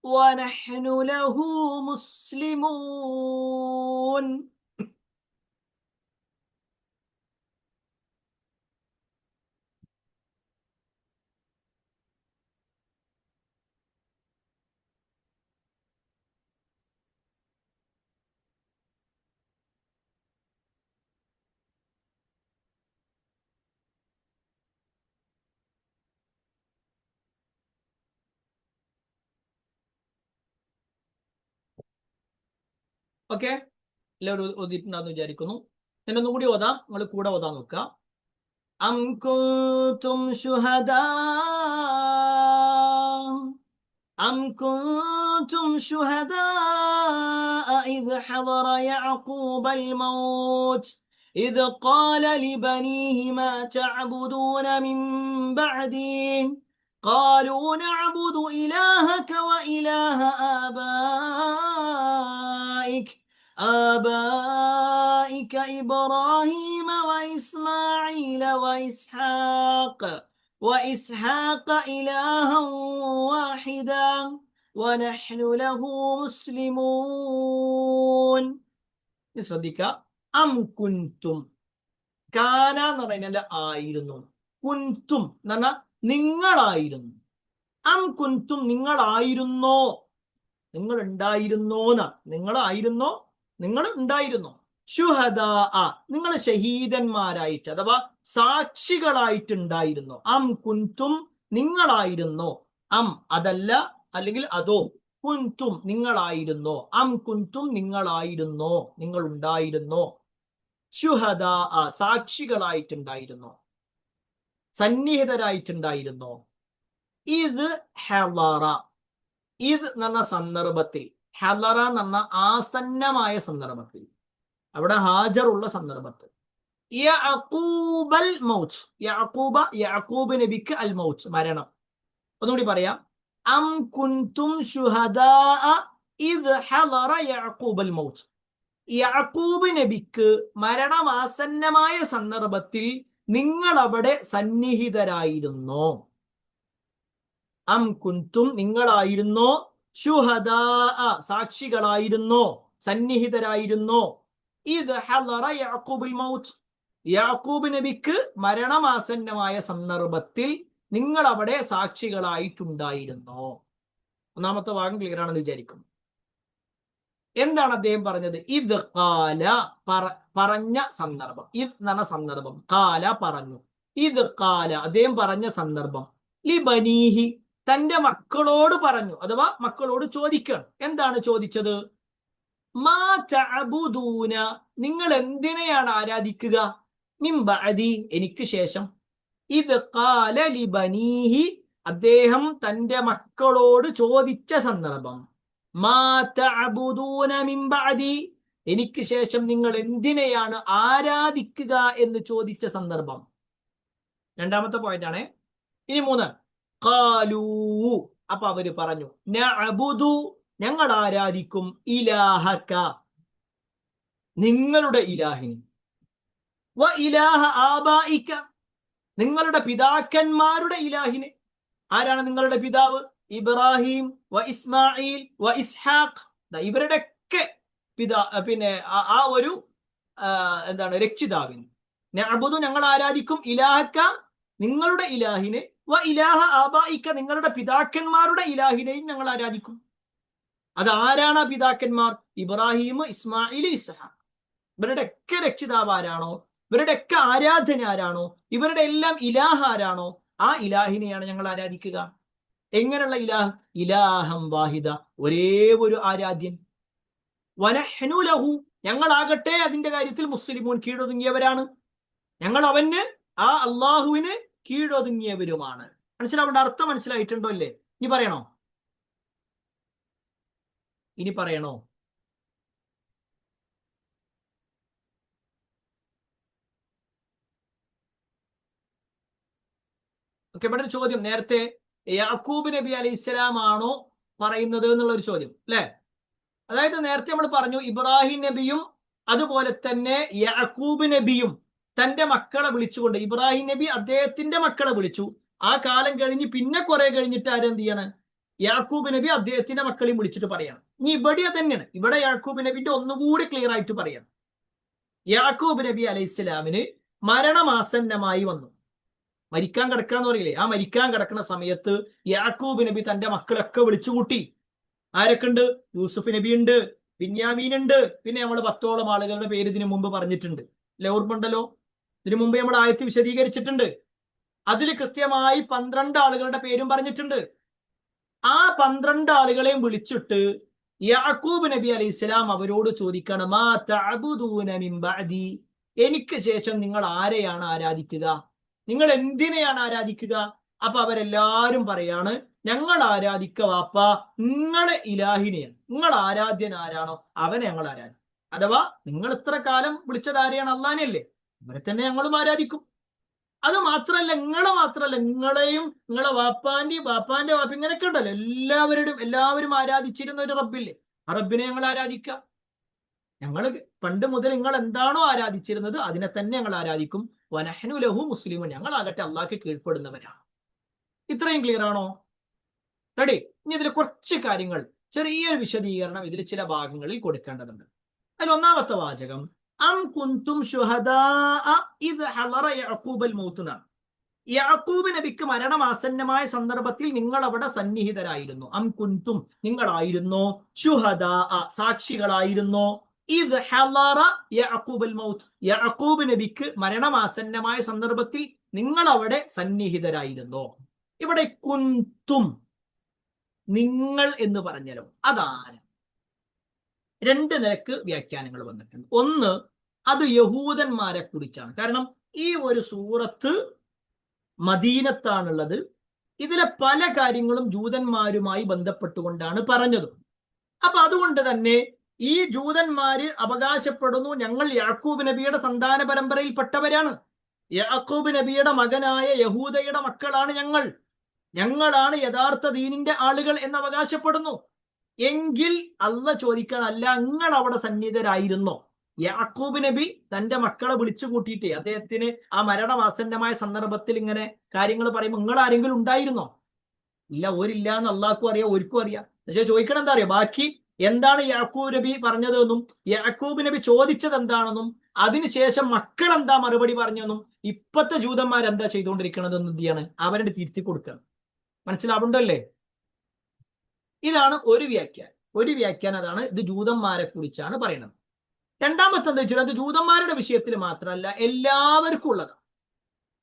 ونحن له مسلمون. ഓക്കെ, എല്ലാവരും ഓതിയിട്ടുണ്ടാന്ന് വിചാരിക്കുന്നു. ഞാൻ ഒന്നുകൂടി ഓതാം, നിങ്ങൾ കൂടെ ഓതാൻ നോക്കുക. أم كنتم شهداء أم كنتم شهداء إذ حضر يعقوب الموت إذ قال لبنيه ما تعبدون من بعدي قالوا نعبد إلهك وإله آبائك إبراهيم وإسماعيل وإسحاق إلها واحدا ونحن له مسلمون. ശ്രദ്ധിക്കുക. അം കുൻതും, കാന എന്ന് പറയുന്നത് ആയിരുന്നു, കുൻതും എന്ന് പറഞ്ഞാൽ നിങ്ങളായിരുന്നു. അം കുൻതും നിങ്ങളായിരുന്നോ, നിങ്ങൾ ഉണ്ടായിരുന്നോ എന്നാണ്. നിങ്ങളായിരുന്നോ, നിങ്ങൾ ഉണ്ടായിരുന്നോ. ശുഹദാ, നിങ്ങൾ ഷഹീദന്മാരായിട്ട് അഥവാ സാക്ഷികളായിട്ടുണ്ടായിരുന്നു. അം കുൻതും നിങ്ങളായിരുന്നോ, അം അതല്ല അല്ലെങ്കിൽ അതോ, കുൻതും നിങ്ങളായിരുന്നോ, അം കുൻതും നിങ്ങളായിരുന്നോ, നിങ്ങൾ ഉണ്ടായിരുന്നോ, ശുഹദാ സാക്ഷികളായിട്ടുണ്ടായിരുന്നോ, സന്നിഹിതരായിട്ടുണ്ടായിരുന്നോ. ഇത് ഹളറ, ഇത് എന്ന് പറഞ്ഞ സന്ദർഭത്തിൽ, ഹളറ എന്ന് പറഞ്ഞ ആസന്നമായ സന്ദർഭത്തിൽ, അവിടെ ഹാജറുള്ള സന്ദർഭത്തിൽ. യഅഖൂബൽ മൗത്ത്, യഅഖൂബ് നബിക്ക് അൽ മൗത്ത് മരണം. ഒന്നുകൂടി പറയാം. അം കുൻതും ശുഹദാഅ ഇദ് ഹളറ യഅഖൂബൽ മൗത്ത്, യഅഖൂബ് നബിക്ക് മരണമാസന്നമായ സന്ദർഭത്തിൽ നിങ്ങൾ അവിടെ സന്നിഹിതരായിരുന്നോ. അം കുൻതും നിങ്ങളായിരുന്നോ, ശുഹദാഅ സാക്ഷികളായിരുന്നോ, സന്നിഹിതരായിരുന്നോ. ഇത് ഹളറ യഅഖൂബുൽ മൗത്ത്, യാക്കൂബ് നബിക്ക് മരണമാസന്നമായ സന്ദർഭത്തിൽ നിങ്ങൾ അവിടെ സാക്ഷികളായിട്ടുണ്ടായിരുന്നോ. ഒന്നാമത്തെ ഭാഗം ക്ലിയർ ആണെന്ന് വിചാരിക്കുന്നു. എന്താണ് അദ്ദേഹം പറഞ്ഞത്? ഇത് കാല പറഞ്ഞ സന്ദർഭം, ഇത് എന്ന സന്ദർഭം, കാല പറഞ്ഞു, ഇത് കാല അദ്ദേഹം പറഞ്ഞ സന്ദർഭം, ലിബനീഹി തന്റെ മക്കളോട് പറഞ്ഞു, അഥവാ മക്കളോട് ചോദിക്കണം. എന്താണ് ചോദിച്ചത്? മാ തഅബുദൂന നിങ്ങൾ എന്തിനെയാണ് ആരാധിക്കുക, മിൻ ബഅദി എനിക്ക് ശേഷം. ഇത് ഖാല ലിബനീഹി അദ്ദേഹം തന്റെ മക്കളോട് ചോദിച്ച സന്ദർഭം. മാ തഅബുദൂന മിൻ ബഅദി എനിക്ക് ശേഷം നിങ്ങൾ എന്തിനെയാണ് ആരാധിക്കുക എന്ന് ചോദിച്ച സന്ദർഭം. രണ്ടാമത്തെ പോയിന്റ് ആണ്. ഇനി 3, ഖാലൂ അപ്പൊ അവര് പറഞ്ഞു, നഅബുദു ഞങ്ങൾ ആരാധിക്കും, ഇലാഹക നിങ്ങളുടെ ഇലാഹിനെ, വ ഇലാഹ ആബായിക നിങ്ങളുടെ പിതാക്കന്മാരുടെ ഇലാഹിനെ. ആരാണ് നിങ്ങളുടെ പിതാവ്? ഇബ്രാഹിം, വ ഇസ്മായിൽ, വ ഇസ്ഹാഖ്. ഇവരുടെയൊക്കെ ആ ഒരു എന്താണ് രക്ഷിതാവിന്. നഅബുദു ഞങ്ങൾ ആരാധിക്കും, ഇലാഹക നിങ്ങളുടെ ഇലാഹിനെ, വ ഇലാഹ ആബായിക നിങ്ങളുടെ പിതാക്കന്മാരുടെ ഇലാഹിനെയും ഞങ്ങൾ ആരാധിക്കും. അത് ആരാണ് ആ പിതാക്കന്മാർ? ഇബ്രാഹിം, ഇസ്മായിൽ, ഇസ്ഹാഖ്. ഇവരുടെ ഒക്കെ രക്ഷിതാവ് ആരാണോ, ഇവരുടെ ഒക്കെ ആരാധന ആരാണോ, ഇവരുടെ എല്ലാം ഇലാഹ് ആരാണോ, ആ ഇലാഹിനെയാണ് ഞങ്ങൾ ആരാധിക്കുക. എങ്ങനെയുള്ള ഇലാഹ്? ഇലാഹം വാഹിദ, ഒരേ ഒരു ആരാധ്യൻ. വനഹ്നു ലഹു, ഞങ്ങളാകട്ടെ അതിന്റെ കാര്യത്തിൽ മുസ്ലിമൂൻ, കീഴൊതുങ്ങിയവരാണ്. ഞങ്ങൾ അവന്, ആ അള്ളാഹുവിന് കീഴൊതുങ്ങിയവരുമാണ്. മനസ്സിലാവേണ്ട അർത്ഥം മനസ്സിലായിട്ടുണ്ടോ അല്ലേ? ഇനി പറയണോ? ഇനി പറയണോ? ഓക്കെ, ഇവിടെ ഒരു ചോദ്യം, നേരത്തെ യാക്കൂബ് നബി അലൈഹി ഇസ്ലാം ആണോ പറയുന്നത് എന്നുള്ള ഒരു ചോദ്യം അല്ലെ. അതായത് നേരത്തെ നമ്മൾ പറഞ്ഞു ഇബ്രാഹിം നബിയും അതുപോലെ തന്നെ യാക്കൂബ് നബിയും തന്റെ മക്കളെ വിളിച്ചുകൊണ്ട്, ഇബ്രാഹിം നബി അദ്ദേഹത്തിന്റെ മക്കളെ വിളിച്ചു. ആ കാലം കഴിഞ്ഞ് പിന്നെ കുറെ കഴിഞ്ഞിട്ട് ആരെന്ത് ചെയ്യാണ്? യാക്കൂബ് നബി അദ്ദേഹത്തിന്റെ മക്കളെയും വിളിച്ചിട്ട് പറയാണ്. ഇനി ഇവിടെ തന്നെയാണ്, ഇവിടെ യാക്കൂബ് നബിന്റെ ഒന്നുകൂടി ക്ലിയർ ആയിട്ട് പറയാണ്. യാക്കൂബ് നബി അലൈഹി ഇസ്ലാമിന് മരണമാസന്നമായി വന്നു. മരിക്കാൻ കിടക്കാന്ന് പറയില്ലേ, ആ മരിക്കാൻ കിടക്കുന്ന സമയത്ത് യാക്കൂബ് നബി തന്റെ മക്കളൊക്കെ വിളിച്ചുകൂട്ടി. ആരൊക്കെ ഉണ്ട്? യൂസുഫ് നബി ഉണ്ട്, ബിന്യാമീൻ ഉണ്ട്, പിന്നെ നമ്മൾ 10ഓളം ആളുകളുടെ പേര് ഇതിനു മുമ്പ് പറഞ്ഞിട്ടുണ്ട് അല്ലെ, ഓർമ്മണ്ടല്ലോ. ഇതിനു മുമ്പ് നമ്മൾ ആയത്ത് വിശദീകരിച്ചിട്ടുണ്ട്. അതിൽ കൃത്യമായി 12 ആളുകളുടെ പേരും പറഞ്ഞിട്ടുണ്ട്. ആ 12 ആളുകളെയും വിളിച്ചിട്ട് യാക്കൂബ് നബി അലൈഹി സ്വലാം അവരോട് ചോദിക്കണം, മാ തഅബുദൂന മിൻ ബഅദി, എനിക്ക് ശേഷം നിങ്ങൾ ആരെയാണ് ആരാധിക്കുക, നിങ്ങൾ എന്തിനെയാണ് ആരാധിക്കുക? അപ്പൊ അവരെല്ലാരും പറയാണ്, ഞങ്ങൾ ആരാധിക്കുക വാപ്പ നിങ്ങളെ ഇലാഹിനെയാണ്, നിങ്ങൾ ആരാധ്യൻ ആരാണോ അവനെ ഞങ്ങൾ ആരാധിക്കും. അഥവാ നിങ്ങൾ ഇത്ര കാലം വിളിച്ചത് ആരെയാണ്? അള്ളാനെയല്ലേ, അവരെ തന്നെ ഞങ്ങളും ആരാധിക്കും. അത് മാത്രല്ല, നിങ്ങളെയും നിങ്ങളെ വാപ്പാന്റെയും വാപ്പാന്റെ വാപ്പ ഇങ്ങനെയൊക്കെ ഉണ്ടല്ലോ, എല്ലാവരും ആരാധിച്ചിരുന്ന ഒരു റബ്ബില്ലേ, ആ റബ്ബിനെ ഞങ്ങൾ ആരാധിക്കുക. ഞങ്ങൾ പണ്ട് മുതൽ നിങ്ങൾ എന്താണോ ആരാധിച്ചിരുന്നത് അതിനെ തന്നെ ഞങ്ങൾ ആരാധിക്കും. വനഹ്നു ലഹു മുസ്ലിമുൻ, ഞങ്ങളാകട്ടെ അള്ളാഹ്ക്ക് കീഴ്പ്പെടുന്നവരാണ്. ഇത്രയും ക്ലിയർ ആണോ? റെഡി? ഇനി ഇതിൽ കുറച്ച് കാര്യങ്ങൾ, ചെറിയൊരു വിശദീകരണം ഇതിൽ ചില ഭാഗങ്ങളിൽ കൊടുക്കേണ്ടതുണ്ട്. അതിൽ ഒന്നാമത്തെ വാചകം അം കുന്തും ശുഹദാഅ ഇദ് ഹളറ യഅഖൂബൽ മൗത്ത് എന്നാണ്. യാക്കൂബ് നബിക്ക് മരണമാസന്നമായ സന്ദർഭത്തിൽ നിങ്ങൾ അവിടെ സന്നിഹിതരായിരുന്നു. അം കുന്തും, നിങ്ങളായിരുന്നോ, ശുഹദാഅ, സാക്ഷികളായിരുന്നോ, ഇദ് ഹളറ യഅഖൂബൽ മൗത്ത്, യാക്കൂബ് നബിക്ക് മരണമാസന്നമായ സന്ദർഭത്തിൽ നിങ്ങൾ അവിടെ സന്നിഹിതരായിരുന്നോ. ഇവിടെ കുന്തും, നിങ്ങൾ എന്ന് പറഞ്ഞല്ലോ, അതാര? രണ്ട് നിലക്ക് വ്യാഖ്യാനങ്ങൾ വന്നിട്ടുണ്ട്. ഒന്ന്, അത് യഹൂദന്മാരെ കുറിച്ചാണ്. കാരണം ഈ ഒരു സൂറത്ത് മദീനത്താണുള്ളത്. ഇതിലെ പല കാര്യങ്ങളും ജൂതന്മാരുമായി ബന്ധപ്പെട്ടുകൊണ്ടാണ് പറഞ്ഞത്. അപ്പൊ അതുകൊണ്ട് തന്നെ ഈ ജൂതന്മാര് അവകാശപ്പെടുന്നു, ഞങ്ങൾ യാക്കൂബ് നബിയുടെ സന്താന പരമ്പരയിൽപ്പെട്ടവരാണ്, യാക്കൂബ് നബിയുടെ മകനായ യഹൂദയുടെ മക്കളാണ് ഞങ്ങളാണ് യഥാർത്ഥ ദീനിന്റെ ആളുകൾ എന്ന് അവകാശപ്പെടുന്നു. എങ്കിൽ അല്ല ചോദിക്കാൻ, അല്ല നിങ്ങൾ അവിടെ സന്നിഹിതരായിരുന്നോ? യാക്കൂബ് നബി തന്റെ മക്കളെ വിളിച്ചു കൂട്ടിയിട്ട് അദ്ദേഹത്തിന് ആ മരണമാസന്നമായ സന്ദർഭത്തിൽ ഇങ്ങനെ കാര്യങ്ങൾ പറയുമ്പോൾ നിങ്ങൾ ആരെങ്കിലും ഉണ്ടായിരുന്നോ? ഇല്ല, ഒരില്ല എന്ന് അള്ളാഹ്ക്കും അറിയാം, ഒരിക്കും അറിയാം. പക്ഷെ ചോദിക്കണം എന്താ അറിയാം, ബാക്കി എന്താണ് യാക്കൂബ് നബി പറഞ്ഞതെന്നും യാക്കൂബ് നബി ചോദിച്ചത് എന്താണെന്നും അതിനുശേഷം മക്കൾ എന്താ മറുപടി പറഞ്ഞെന്നും ഇപ്പത്തെ ജൂതന്മാരെന്താ ചെയ്തുകൊണ്ടിരിക്കണതെന്ന് എന്ത് ചെയ്യാണ്? അവരുടെ തിരുത്തി കൊടുക്കണം. മനസ്സിലാവുണ്ടല്ലേ? ഇതാണ് ഒരു വ്യാഖ്യാനം. അതാണ് ഇത് ജൂതന്മാരെ കുറിച്ചാണ് പറയുന്നത്. രണ്ടാമത്തെ എന്താ വെച്ചാൽ അത് ജൂതന്മാരുടെ വിഷയത്തിൽ മാത്രമല്ല, എല്ലാവർക്കും ഉള്ളതാണ്,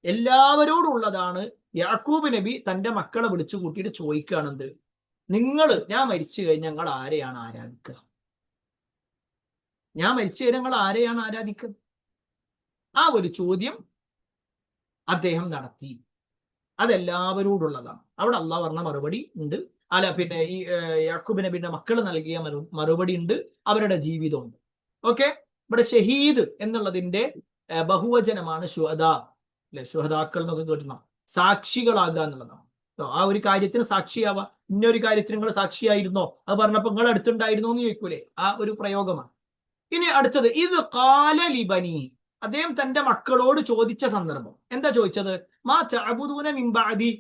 എല്ലാവരോടുള്ളതാണ്. യാക്കൂബ് നബി തന്റെ മക്കളെ വിളിച്ചു കൂട്ടിയിട്ട് ചോദിക്കുകയാണെന്ത്, ഞാൻ മരിച്ചു കഴിഞ്ഞാൽ ഞങ്ങൾ ആരെയാണ് ആരാധിക്കുക? ഞാൻ മരിച്ചു കഴിഞ്ഞാൽ ഞങ്ങൾ ആരെയാണ് ആരാധിക്കുക? ആ ഒരു ചോദ്യം അദ്ദേഹം നടത്തി. അതെല്ലാവരോടുള്ളതാണ്. അവിടെ അള്ളാഹ് പറഞ്ഞ മറുപടി ഉണ്ട്. അല്ല, പിന്നെ ഈ യാക്കൂബ് നബിന്റെ മക്കൾ നൽകിയ മറുപടി ഉണ്ട്, അവരുടെ ജീവിതമുണ്ട്. ഓക്കെ, ഇവിടെ ഷഹീദ് എന്നുള്ളതിന്റെ ബഹുവചനമാണ് ശുഹദാ അല്ലെ, ശുഹദാക്കൾ എന്നൊക്കെ കേട്ടുന്ന സാക്ഷികളാകുക എന്നുള്ളതാണ്. ആ ഒരു കാര്യത്തിന് സാക്ഷിയാവാ. ഇന്നൊരു കാര്യത്തിന് നിങ്ങൾ സാക്ഷിയായിരുന്നോ, അത് പറഞ്ഞപ്പോ നിങ്ങൾ അടുത്തുണ്ടായിരുന്നോ എന്ന് ചോദിക്കൂലേ, ആ ഒരു പ്രയോഗമാണ്. ഇനി അടുത്തത്, ഇത് ഖാല ലിബനി, അദ്ദേഹം തന്റെ മക്കളോട് ചോദിച്ച സന്ദർഭം. എന്താ ചോദിച്ചത്? മാ തഅബുദൂന മിൻ ബഅദി,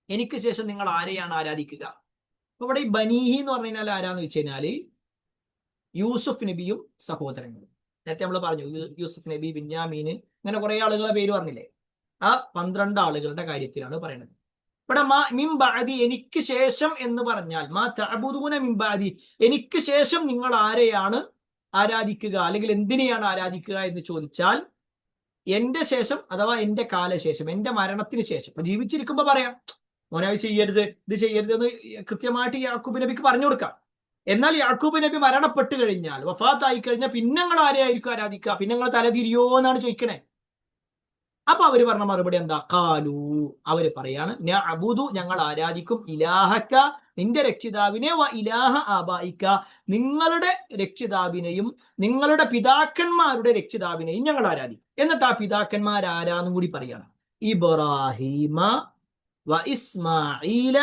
എനിക്ക് ശേഷം നിങ്ങൾ ആരെയാണ് ആരാധിക്കുക? അപ്പൊ ഇവിടെ ഈ ബനീഹി എന്ന് പറഞ്ഞു കഴിഞ്ഞാൽ ആരാന്ന് വെച്ച് കഴിഞ്ഞാല് യൂസുഫ് നബിയും സഹോദരങ്ങളും. നേരത്തെ നമ്മൾ പറഞ്ഞു യൂസുഫ് നബി, ബിന്യാമീന്, ഇങ്ങനെ കുറെ ആളുകളുടെ പേര് പറഞ്ഞില്ലേ. ആ 12 ആളുകളുടെ കാര്യത്തിലാണ് പറയുന്നത്. ഇവിടെ മാ മിംബാദി എനിക്ക് ശേഷം എന്ന് പറഞ്ഞാൽ മാ തഅബുദൂന മിംബാദി എനിക്ക് ശേഷം നിങ്ങൾ ആരെയാണ് ആരാധിക്കുക, അല്ലെങ്കിൽ എന്തിനെയാണ് ആരാധിക്കുക എന്ന് ചോദിച്ചാൽ എന്റെ ശേഷം അഥവാ എന്റെ കാലശേഷം, എന്റെ മരണത്തിന് ശേഷം. അപ്പൊ ജീവിച്ചിരിക്കുമ്പോ പറയാം മോനായി ചെയ്യരുത്, ഇത് ചെയ്യരുത് എന്ന് കൃത്യമായിട്ട് യാക്കൂബ് നബിക്ക് പറഞ്ഞു കൊടുക്കാം. എന്നാൽ യാക്കൂബ് നബി മരണപ്പെട്ട് കഴിഞ്ഞാൽ, വഫാത്തായി കഴിഞ്ഞാൽ പിന്നെ ഞങ്ങൾ ആരെയായിരിക്കും ആരാധിക്കുക, പിന്നെ ഞങ്ങൾ തലതിരിയോ എന്നാണ് ചോദിക്കണേ. അപ്പൊ അവര് പറഞ്ഞ മറുപടി എന്താ? ഖാലു, അവര് പറയാണ് നഅബുദു ഞങ്ങൾ ആരാധിക്കും ഇലാഹക നിന്റെ രക്ഷിതാവിനെ, വ ഇലാഹ ആബായിക്ക നിങ്ങളുടെ രക്ഷിതാവിനെയും നിങ്ങളുടെ പിതാക്കന്മാരുടെ രക്ഷിതാവിനെയും ഞങ്ങൾ ആരാധിക്കും. എന്നിട്ട് ആ പിതാക്കന്മാർ ആരാന്നും കൂടി പറയാണ്. ഇബ്രാഹീമ വ ഇസ്മാഈല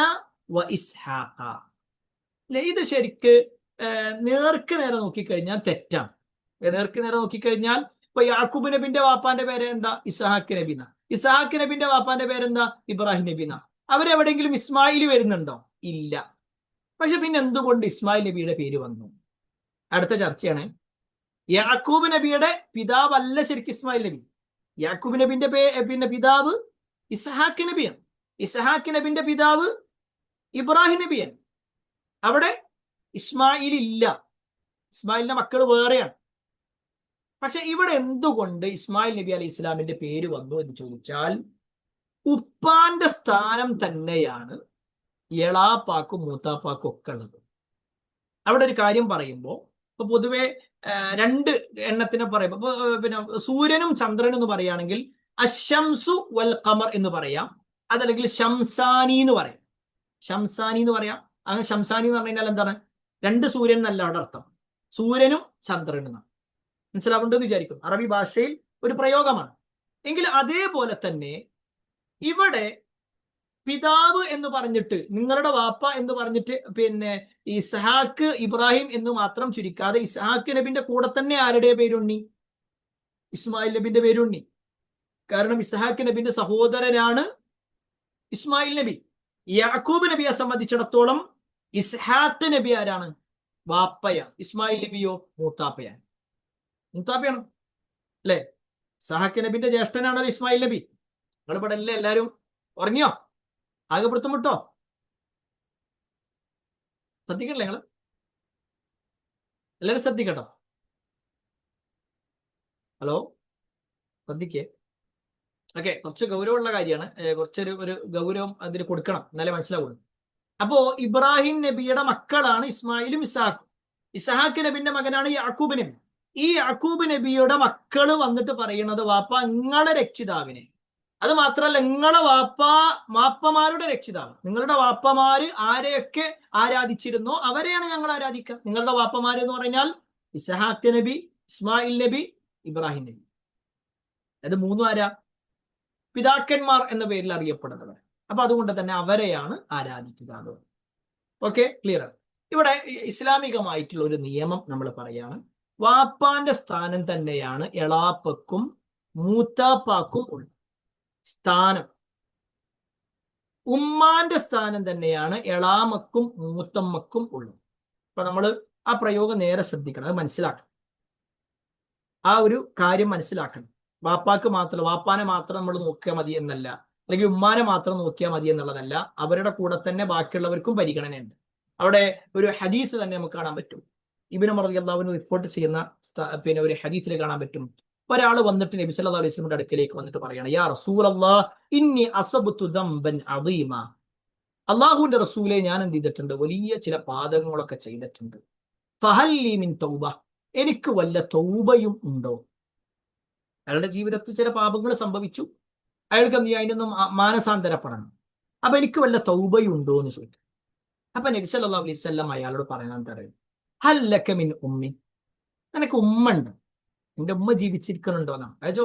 വ ഇസ്ഹാഖ. ഇത് ശരിക്ക് നേർക്ക് നേരെ നോക്കിക്കഴിഞ്ഞാൽ തെറ്റാണ്. നേർക്ക് നേരെ നോക്കിക്കഴിഞ്ഞാൽ ഇപ്പൊ യാക്കൂബ് നബിന്റെ വാപ്പാന്റെ പേര് എന്താ? ഇസ്ഹാഖ് നബി എന്നാ. ഇസ്ഹാഖ് നബിന്റെ വാപ്പാന്റെ പേരെന്താ? ഇബ്രാഹിം നബി എന്നാ. അവരെവിടെയെങ്കിലും ഇസ്മായിൽ വരുന്നുണ്ടോ? ഇല്ല. പക്ഷെ പിന്നെ എന്തുകൊണ്ട് ഇസ്മായിൽ നബിയുടെ പേര് വന്നു? അടുത്ത ചർച്ചയാണ്. യാക്കൂബ് നബിയുടെ പിതാവല്ല ശരിക്കും ഇസ്മായിൽ നബി. യാക്കൂബ് നബിന്റെ പിന്നെ പിതാവ് ഇസ്ഹാഖ് നബിയാണ്. ഇസ്ഹാഖ് നബിന്റെ പിതാവ് ഇബ്രാഹിം നബിയാണ്. അവിടെ ഇസ്മായിൽ ഇല്ല. ഇസ്മായിലിന്റെ മക്കൾ വേറെയാണ്. പക്ഷെ ഇവിടെ എന്തുകൊണ്ട് ഇസ്മായിൽ നബി അലൈഹി ഇസ്ലാമിന്റെ പേര് വന്നു എന്ന് ചോദിച്ചാൽ, ഉപ്പാന്റെ സ്ഥാനം തന്നെയാണ് എളാപ്പാക്കും മൂത്താപ്പാക്കും ഒക്കെ ഉള്ളത്. അവിടെ ഒരു കാര്യം പറയുമ്പോൾ ഇപ്പൊ പൊതുവെ രണ്ട് എണ്ണത്തിനെ പറയുമ്പോൾ പിന്നെ സൂര്യനും ചന്ദ്രനും എന്ന് പറയുകയാണെങ്കിൽ അശംസു വൽ ഖമർ എന്ന് പറയാം, അതല്ലെങ്കിൽ ശംസാനി എന്ന് പറയാം. ശംസാനി എന്ന് പറയാം. അങ്ങനെ ശംസാനി എന്ന് പറഞ്ഞു കഴിഞ്ഞാൽ എന്താണ്? രണ്ട് സൂര്യൻ എന്നല്ല അവിടെ അർത്ഥം, സൂര്യനും ചന്ദ്രനും എന്നാണ്. മനസ്സിലാവുണ്ടെന്ന് വിചാരിക്കുന്നു. അറബി ഭാഷയിൽ ഒരു പ്രയോഗമാണ്. എങ്കിൽ അതേപോലെ തന്നെ ഇവിടെ പിതാവ് എന്ന് പറഞ്ഞിട്ട്, നിങ്ങളുടെ വാപ്പ എന്ന് പറഞ്ഞിട്ട് പിന്നെ ഇസ്ഹാഖ് ഇബ്രാഹിം എന്ന് മാത്രം ചുരുക്കാതെ ഇസ്ഹാഖ് നബിന്റെ കൂടെ തന്നെ ആരുടെ പേരുണ്ണി? ഇസ്മായിൽ നബിന്റെ പേരുണ്ണി. കാരണം ഇസ്ഹാഖ് നബിന്റെ സഹോദരനാണ് ഇസ്മായിൽ നബി. യാക്കൂബ് നബിയെ സംബന്ധിച്ചിടത്തോളം ഇസ്ഹാഖ് നബി ആരാണ്? വാപ്പയാണ്. ഇസ്മായിൽ നബിയോ മൂത്താപ്പയാണ്. മൂത്താപ്പയാണ് അല്ലെ? ഇസ്ഹാഖ് നബിന്റെ ജ്യേഷ്ഠനാണല്ലോ ഇസ്മായിൽ നബി. നിങ്ങൾ ഇവിടെ അല്ലേ എല്ലാരും ഉറങ്ങിയോ? ആകെ പിടുത്തമിട്ടോ? ശ്രദ്ധിക്കണല്ലേ നിങ്ങള്? എല്ലാരും ശ്രദ്ധിക്കട്ടോ. ഹലോ, ശ്രദ്ധിക്കേ. ഓക്കെ, കുറച്ച് ഗൗരവമുള്ള കാര്യമാണ്. കുറച്ചൊരു ഗൗരവം അതിന് കൊടുക്കണം, എന്നാലേ മനസ്സിലാവുള്ളൂ. അപ്പോ ഇബ്രാഹിം നബിയുടെ മക്കളാണ് ഇസ്മായിലും ഇസ്ഹാഖും. ഇസ്ഹാഖ് നബിന്റെ മകനാണ് യാക്കൂബ് നബി. ഈ യാക്കൂബ് നബിയുടെ മക്കള് വന്നിട്ട് പറയുന്നത്, വാപ്പ നിങ്ങളെ രക്ഷിതാവിനെ, അത് മാത്രമല്ല നിങ്ങളെ വാപ്പമാരുടെ രക്ഷിതാവ്, നിങ്ങളുടെ വാപ്പമാര് ആരെയൊക്കെ ആരാധിച്ചിരുന്നോ അവരെയാണ് ഞങ്ങൾ ആരാധിക്കുക. നിങ്ങളുടെ വാപ്പമാര് എന്ന് പറഞ്ഞാൽ ഇസ്ഹാഖ് നബി, ഇസ്മായിൽ നബി, ഇബ്രാഹിം നബി. അത് മൂന്നും ആരാ? പിതാക്കന്മാർ എന്ന പേരിൽ അറിയപ്പെടുന്നവർ. അപ്പൊ അതുകൊണ്ട് തന്നെ അവരെയാണ് ആരാധിക്കുക. Okay, clear. ഇവിടെ ഇസ്ലാമികമായിട്ടുള്ള ഒരു നിയമം നമ്മൾ പറയാണ്. വാപ്പാന്റെ സ്ഥാനം തന്നെയാണ് എളാപ്പക്കും മൂത്താപ്പാക്കും ഉള്ളത് സ്ഥാനം. ഉമ്മാന്റെ സ്ഥാനം തന്നെയാണ് എളാമക്കും മൂത്തമ്മക്കും ഉള്ളത്. അപ്പൊ നമ്മൾ ആ പ്രയോഗം നേരെ ശ്രദ്ധിക്കണം, അത് മനസ്സിലാക്കണം. ആ ഒരു കാര്യം മനസ്സിലാക്കണം. വാപ്പാക്ക് മാത്രം, വാപ്പാനെ മാത്രം നമ്മൾ നോക്കിയാൽ മതി എന്നല്ല, അല്ലെങ്കിൽ ഉമ്മാനെ മാത്രം നോക്കിയാൽ മതി എന്നുള്ളതല്ല. അവരുടെ കൂടെ തന്നെ ബാക്കിയുള്ളവർക്കും പരിഗണനയുണ്ട്. അവിടെ ഒരു ഹദീസ് തന്നെ നമുക്ക് കാണാൻ പറ്റും. ഇബ്നു ഉമർ റളിയല്ലാഹു അൻഹു റിപ്പോർട്ട് ചെയ്യുന്ന പിന്നെ ഒരു ഹദീസിൽ കാണാൻ പറ്റും. ഒരാൾ വന്നിട്ട് നബി സല്ലല്ലാഹു അലൈഹി വസല്ലമയുടെ അടുക്കലേക്ക് വന്നിട്ട് പറയാണ്, യാ റസൂലല്ലാഹ് ഇന്നി അസബ്തു ദംബൻ അദീമ. അല്ലാഹുവിന്റെ റസൂലെ, ഞാൻ എന്ത് ചെയ്തിട്ടുണ്ട്? വലിയ ചില പാതകങ്ങളൊക്കെ ചെയ്തിട്ടുണ്ട്. ഫഹൽ ലീ മിൻ തൗബ, എനിക്ക് വല്ല തൗബയും ഉണ്ടോ? അയാളുടെ ജീവിതത്തിൽ ചില പാപങ്ങൾ സംഭവിച്ചു, അയാൾക്ക് എന്ത് ചെയ്യാം? അതിനൊന്നും മാനസാന്തരപ്പെടണം. അപ്പൊ എനിക്ക് വല്ല തൗബയുണ്ടോ എന്ന് ചോദിക്കും. അപ്പൊ നബി സല്ലല്ലാഹു അലൈഹി വസല്ലം അയാളോട് പറയാൻ പറയും, ഹല്ലക മിൻ ഉമ്മി, നിനക്ക് ഉമ്മ ഉണ്ട്, എന്റെ ഉമ്മ ജീവിച്ചിരിക്കണുണ്ടോ എന്നാണ്. അയാൾ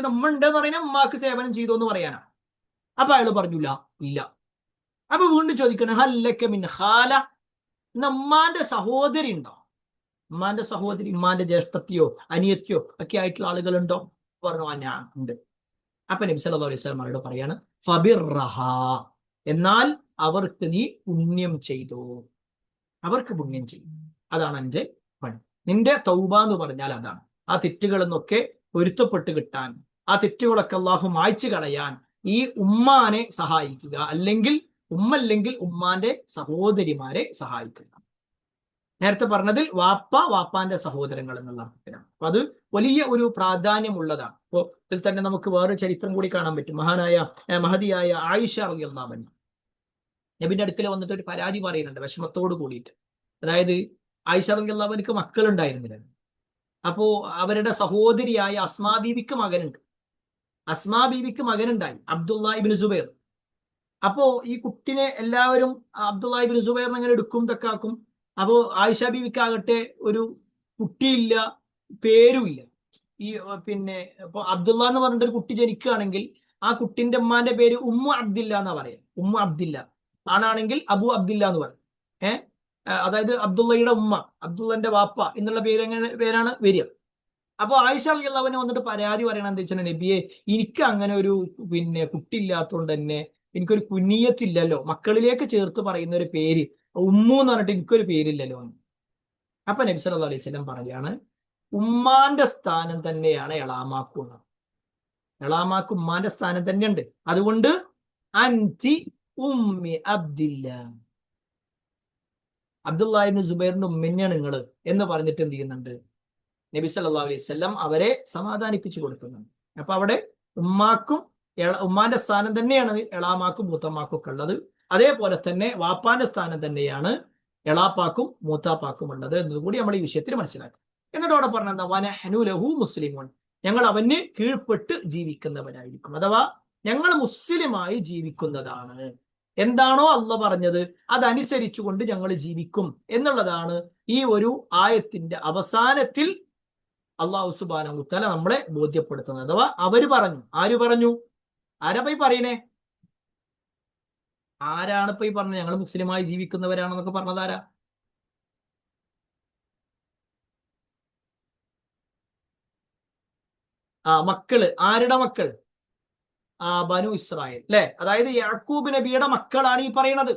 ഉമ്മ ഉണ്ട് എന്ന് പറയുന്നത് ഉമ്മാക്ക് സേവനം ചെയ്തോ എന്ന് പറയാനാണ്. അപ്പൊ അയാൾ പറഞ്ഞില്ല, ഇല്ല. അപ്പൊ വീണ്ടും ചോദിക്കണം, ഹല്ലക മിൻ ഖാല, ഉമ്മാന്റെ സഹോദരി ഉണ്ടോ? ഉമ്മാന്റെ സഹോദരി, ഉമ്മാന്റെ ജ്യേഷ്ഠത്തിയോ അനിയത്തിയോ ഒക്കെ ആയിട്ടുള്ള ആളുകളുണ്ടോ? പറഞ്ഞു, ഞാൻ ഉണ്ട്. അപ്പൊ നബി സല്ലല്ലാഹു അലൈഹി വസല്ലം അവരോട് പറയാണ്, ഫബിർറഹ, എന്നാൽ അവർക്ക് നീ പുണ്യം ചെയ്തോ, അവർക്ക് പുണ്യം ചെയ്യും. അതാണ് എന്റെ പണി. നിന്റെ തൗബ എന്ന് പറഞ്ഞാൽ അതാണ്. ആ തെറ്റുകളിൽ നിന്നൊക്കെ പൊരുത്തപ്പെട്ട് കിട്ടാൻ, ആ തെറ്റുകളൊക്കെ അള്ളാഹു മായ്ച്ചു കളയാൻ ഈ ഉമ്മാനെ സഹായിക്കുക, അല്ലെങ്കിൽ ഉമ്മല്ലെങ്കിൽ ഉമ്മാന്റെ സഹോദരിമാരെ സഹായിക്കുക. നേരത്തെ പറഞ്ഞതിൽ വാപ്പ വാപ്പാന്റെ സഹോദരങ്ങൾ എന്നുള്ള അർത്ഥത്തിലാണ്. അപ്പൊ അത് വലിയ ഒരു പ്രാധാന്യമുള്ളതാണ്. അപ്പോൾ ഇതിൽ തന്നെ നമുക്ക് വേറൊരു ചരിത്രം കൂടി കാണാൻ പറ്റും. മഹതിയായ ആയിഷ റളിയല്ലാഹു അൻഹ നബിന്റെ അടുക്കൽ വന്നിട്ട് ഒരു പരാതി പറയുന്നുണ്ട് വിഷമത്തോട് കൂടിയിട്ട്. അതായത് ആയിഷ റളിയല്ലാഹു അൻഹയ്ക്ക് മക്കളുണ്ടായിരുന്നില്ല. അപ്പോ അവരുടെ സഹോദരിയായ അസ്മാ ബീവിക്ക് മകനുണ്ട്. അസ്മാ ബീവിക്ക് മകനുണ്ടായി, അബ്ദുല്ലാ ഇബ്നു സുബൈർ. അപ്പോ ഈ കുട്ടിനെ എല്ലാവരും അബ്ദുല്ലാ ഇബ്നു സുബൈറിനെ അങ്ങനെ എടുക്കും തക്കാക്കും. അപ്പോ ആയിഷ ബീവിക്കാകട്ടെ ഒരു കുട്ടിയില്ല, പേരുമില്ല. ഈ പിന്നെ ഇപ്പൊ അബ്ദുള്ള എന്ന് പറഞ്ഞിട്ട് ഒരു കുട്ടി ജനിക്കുകയാണെങ്കിൽ ആ കുട്ടിന്റെ ഉമ്മാന്റെ പേര് ഉമ്മു അബ്ദില്ല എന്നാ പറയാ. ഉമ്മു അബ്ദില്ല. ആണാണെങ്കിൽ അബു അബ്ദില്ല എന്ന് പറയും. അതായത് അബ്ദുള്ളയുടെ ഉമ്മ, അബ്ദുള്ളന്റെ വാപ്പ എന്നുള്ള പേരാണ് വരിക. അപ്പൊ ആയിഷ റളിയല്ലാഹു അൻഹ വന്നിട്ട് പരാതി പറയണം എന്താ വെച്ചാൽ, നബിയെ എനിക്ക് അങ്ങനെ ഒരു കുട്ടി ഇല്ലാത്തതുകൊണ്ട് തന്നെ എനിക്കൊരു കുനിയത്തില്ലല്ലോ, മക്കളിലേക്ക് ചേർത്ത് പറയുന്ന ഒരു പേര് ഉമ്മു എന്ന് പറഞ്ഞിട്ട് എനിക്കൊരു പേരില്ലല്ലോ. അപ്പൊ നബി സല്ലല്ലാഹു അലൈഹി വസല്ലം പറയാണ്, ഉമ്മാന്റെ സ്ഥാനം തന്നെയാണ് എളാമാക്കുള്ളത്. എളാമാക്ക് ഉമ്മാന്റെ സ്ഥാനം തന്നെയുണ്ട്. അതുകൊണ്ട് അൻതി ഉമ്മി അബ്ദില്ല, അബ്ദുല്ലാഹി ഇബ്നു സുബൈറിന്റെ ഉമ്മന്നെയാണ് നിങ്ങൾ എന്ന് പറഞ്ഞിട്ട് എന്ത് ചെയ്യുന്നുണ്ട്, നബി സല്ലല്ലാഹു അലൈഹി വസല്ലം അവരെ സമാധാനിപ്പിച്ചു കൊടുക്കുന്നുണ്ട്. അപ്പൊ അവിടെ ഉമ്മാന്റെ സ്ഥാനം തന്നെയാണ് എളാമാക്കും മൂത്തമ്മാക്കും ഒക്കെ ഉള്ളത്. അതേപോലെ തന്നെ വാപ്പാന്റെ സ്ഥാനം തന്നെയാണ് എളാപ്പാക്കും മൂത്താപ്പാക്കും ഉള്ളത് എന്നതുകൂടി നമ്മൾ ഈ വിഷയത്തിൽ മനസ്സിലാക്കും. എന്നിട്ട് അവിടെ പറഞ്ഞ വനഹ്നു ലഹു മുസ്ലിമൂൻ, ഞങ്ങൾ അവന് കീഴ്പ്പെട്ട് ജീവിക്കുന്നവരായിരിക്കും, അഥവാ ഞങ്ങൾ മുസ്ലിമായി ജീവിക്കുന്നതാണ്. എന്താണോ അള്ളാഹ് പറഞ്ഞത് അതനുസരിച്ചുകൊണ്ട് ഞങ്ങൾ ജീവിക്കും എന്നുള്ളതാണ് ഈ ഒരു ആയത്തിന്റെ അവസാനത്തിൽ അള്ളാഹു സുബ്ഹാനഹു വ തആല നമ്മളെ ബോധ്യപ്പെടുത്തുന്നത്. അഥവാ അവര് പറഞ്ഞു. ആര് പറഞ്ഞു? ആരാ പോയി പറയണേ? ആരാണ് പോയി പറഞ്ഞത് ഞങ്ങൾ മുസ്ലിമായി ജീവിക്കുന്നവരാണെന്നൊക്കെ പറഞ്ഞത് ആരാ? മക്കള്. ആരുടെ മക്കൾ? ബനു ഇസ്രായേൽ അല്ലെ. അതായത് യാക്കൂബ് നബിയുടെ മക്കളാണ് ഈ പറയുന്നത്.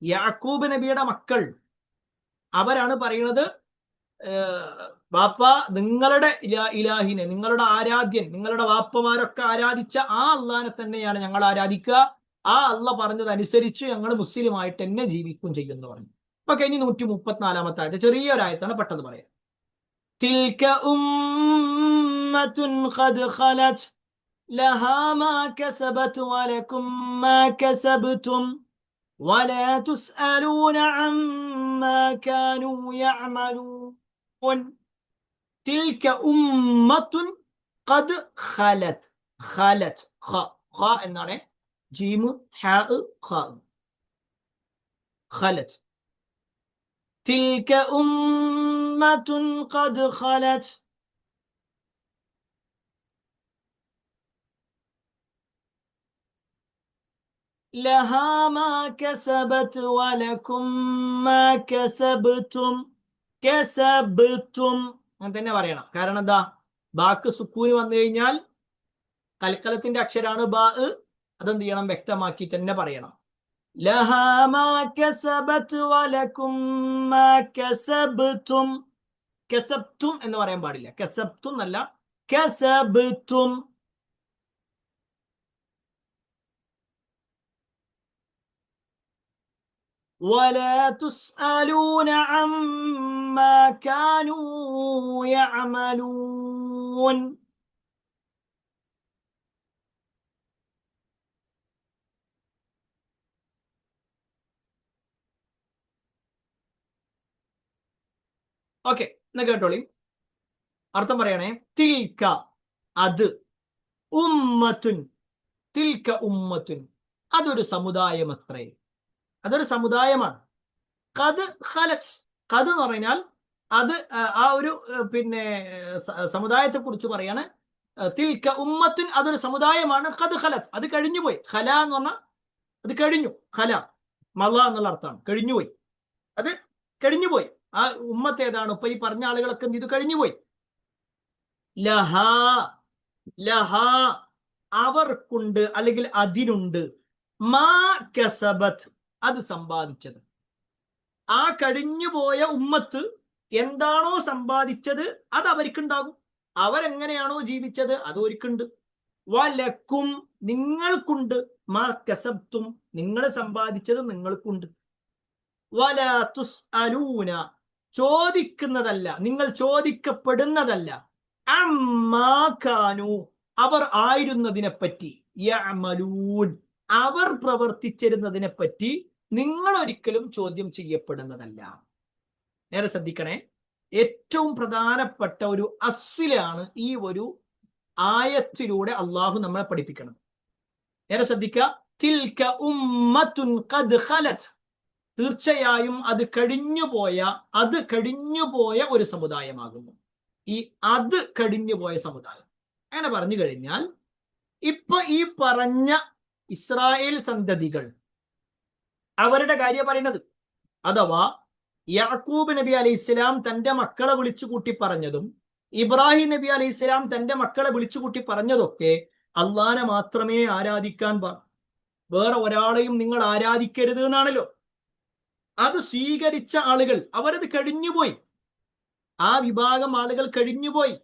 യാക്കൂബ് നബിയുടെ മക്കൾ അവരാണ് പറയുന്നത്, വാപ്പ നിങ്ങളുടെ ഇലാഹിനെ, നിങ്ങളുടെ ആരാധ്യൻ, നിങ്ങളുടെ വാപ്പമാരൊക്കെ ആരാധിച്ച ആ അള്ളാനെ തന്നെയാണ് ഞങ്ങൾ ആരാധിക്കുക. ആ അള്ളാഹ് പറഞ്ഞതനുസരിച്ച് ഞങ്ങൾ മുസ്ലിമായിട്ട് തന്നെ ജീവിക്കും ചെയ്യുന്നു പറഞ്ഞു. അപ്പൊ ഇനി 134-ാമത്തെ ആയത്ത് ചെറിയൊരായത്താണ്, പെട്ടെന്ന് പറയാം. തിൽക ഉമ്മത്തുൻ ഖദ് ഖലത് ലഹാ മാ കസബത് വലകും മാ കസബ്തും വലാ തുസ്അലൂന അമ്മാ കാനൂ യഅമലൂൻ. തിൽക ഉമ്മത്തുൻ ഖദ് ഖലത്. ഖലത് ഖ എന്നാണ്, ജീമ് ഹാ ഖ. ഖലത്. തിൽക ഉമ്മത്തുൻ ഖദ് ഖലത്. ലഹാ മാ കസബത് വലകും മാ കസബ്തും. കസബ്തും അങ്ങനെ തന്നെ പറയണം. കാരണം എന്താ? ബാക്ക് സുക്കൂന് വന്നു കഴിഞ്ഞാൽ കൽക്കലത്തിന്റെ അക്ഷരാണ് ബാ. അതെന്ത് ചെയ്യണം? വ്യക്തമാക്കി തന്നെ പറയണം. ലഹാ മാ കസബത് വലകും മാ കസബ്തും. കസബ്തും എന്ന് പറയാൻ പാടില്ല. കസബ്തും എന്നല്ല, കസബ്തും. ولا تسألون عما كانوا يعملون. ഓക്കെ, എന്നാ കേട്ടോളി, അർത്ഥം പറയണേ. തിൽക അത്, ഉമ്മത്തുൻ തിൽക ഉമ്മത്തുൻ അതൊരു സമുദായം അത്രേ, അതൊരു സമുദായമാണ്. ഖദ് ഖലത്. ഖദ് എന്ന് പറഞ്ഞാൽ അത് ആ ഒരു സമുദായത്തെ കുറിച്ച് പറയാണ്. തിൽക ഉമ്മത്തുൻ അതൊരു സമുദായമാണ്. ഖദ് ഖലത് അത് കഴിഞ്ഞുപോയി. ഖല എന്ന് പറഞ്ഞാൽ അത് കഴിഞ്ഞു. ഖല മള എന്നുള്ള അർത്ഥമാണ്, കഴിഞ്ഞുപോയി. അത് കഴിഞ്ഞുപോയി. ആ ഉമ്മത്ത് ഏതാണ്? ഇപ്പൊ ഈ പറഞ്ഞ ആളുകളൊക്കെ ഇത് കഴിഞ്ഞുപോയി. ലഹാ ലഹാ അവർക്കുണ്ട്, അല്ലെങ്കിൽ അതിനുണ്ട്, മാ കസബത് അത് സമ്പാദിച്ചത്. ആ കഴിഞ്ഞുപോയ ഉമ്മത്ത് എന്താണോ സമ്പാദിച്ചത് അത് അവർക്കുണ്ടാകും. അവരെങ്ങനെയാണോ ജീവിച്ചത് അത് അവർക്കുണ്ട്. വലക്കും നിങ്ങൾക്കുണ്ട്, മാ കസബ്തും, നിങ്ങൾ സമ്പാദിച്ചത് നിങ്ങൾക്കുണ്ട്. വലാ തുസ്അലൂന, ചോദിക്കുന്നതല്ല, നിങ്ങൾ ചോദിക്കപ്പെടുന്നതല്ല. അമ്മാ കാനൂ, അവർ ആയിരുന്നതിനെ പറ്റി, യഅമലൂൻ, അവർ പ്രവർത്തിച്ചിരുന്നതിനെ പറ്റി നിങ്ങൾ ഒരിക്കലും ചോദ്യം ചെയ്യപ്പെടുന്നതല്ല. നേരെ ശ്രദ്ധിക്കണേ, ഏറ്റവും പ്രധാനപ്പെട്ട ഒരു അസ്ലാണ് ഈ ഒരു ആയത്തിലൂടെ അള്ളാഹു നമ്മളെ പഠിപ്പിക്കണം. നേരെ ശ്രദ്ധിക്കുക, തിൽക ഉമ്മത്തുൻ ഖദ് ഖലത്, തീർച്ചയായും അത് കഴിഞ്ഞുപോയ ഒരു സമുദായമാകുന്നു. ഈ അത് കഴിഞ്ഞുപോയ സമുദായം അങ്ങനെ പറഞ്ഞു കഴിഞ്ഞാൽ, ഇപ്പൊ ഈ പറഞ്ഞ ഇസ്രായേൽ സന്തതികൾ അവരുടെ കാര്യം പറയുന്നത്, അഥവാ യാക്കൂബ് നബി അലൈഹി ഇസ്ലാം തന്റെ മക്കളെ വിളിച്ചുകൂട്ടി പറഞ്ഞതും ഇബ്രാഹിം നബി അലൈഹി ഇസ്ലാം തന്റെ മക്കളെ വിളിച്ചുകൂട്ടി പറഞ്ഞതൊക്കെ അള്ളാനെ മാത്രമേ ആരാധിക്കാൻ വേറെ ഒരാളെയും നിങ്ങൾ ആരാധിക്കരുത് എന്നാണല്ലോ. അത് സ്വീകരിച്ച ആളുകൾ അവരത് കഴിഞ്ഞുപോയി, ആ വിഭാഗം ആളുകൾ കഴിഞ്ഞുപോയി.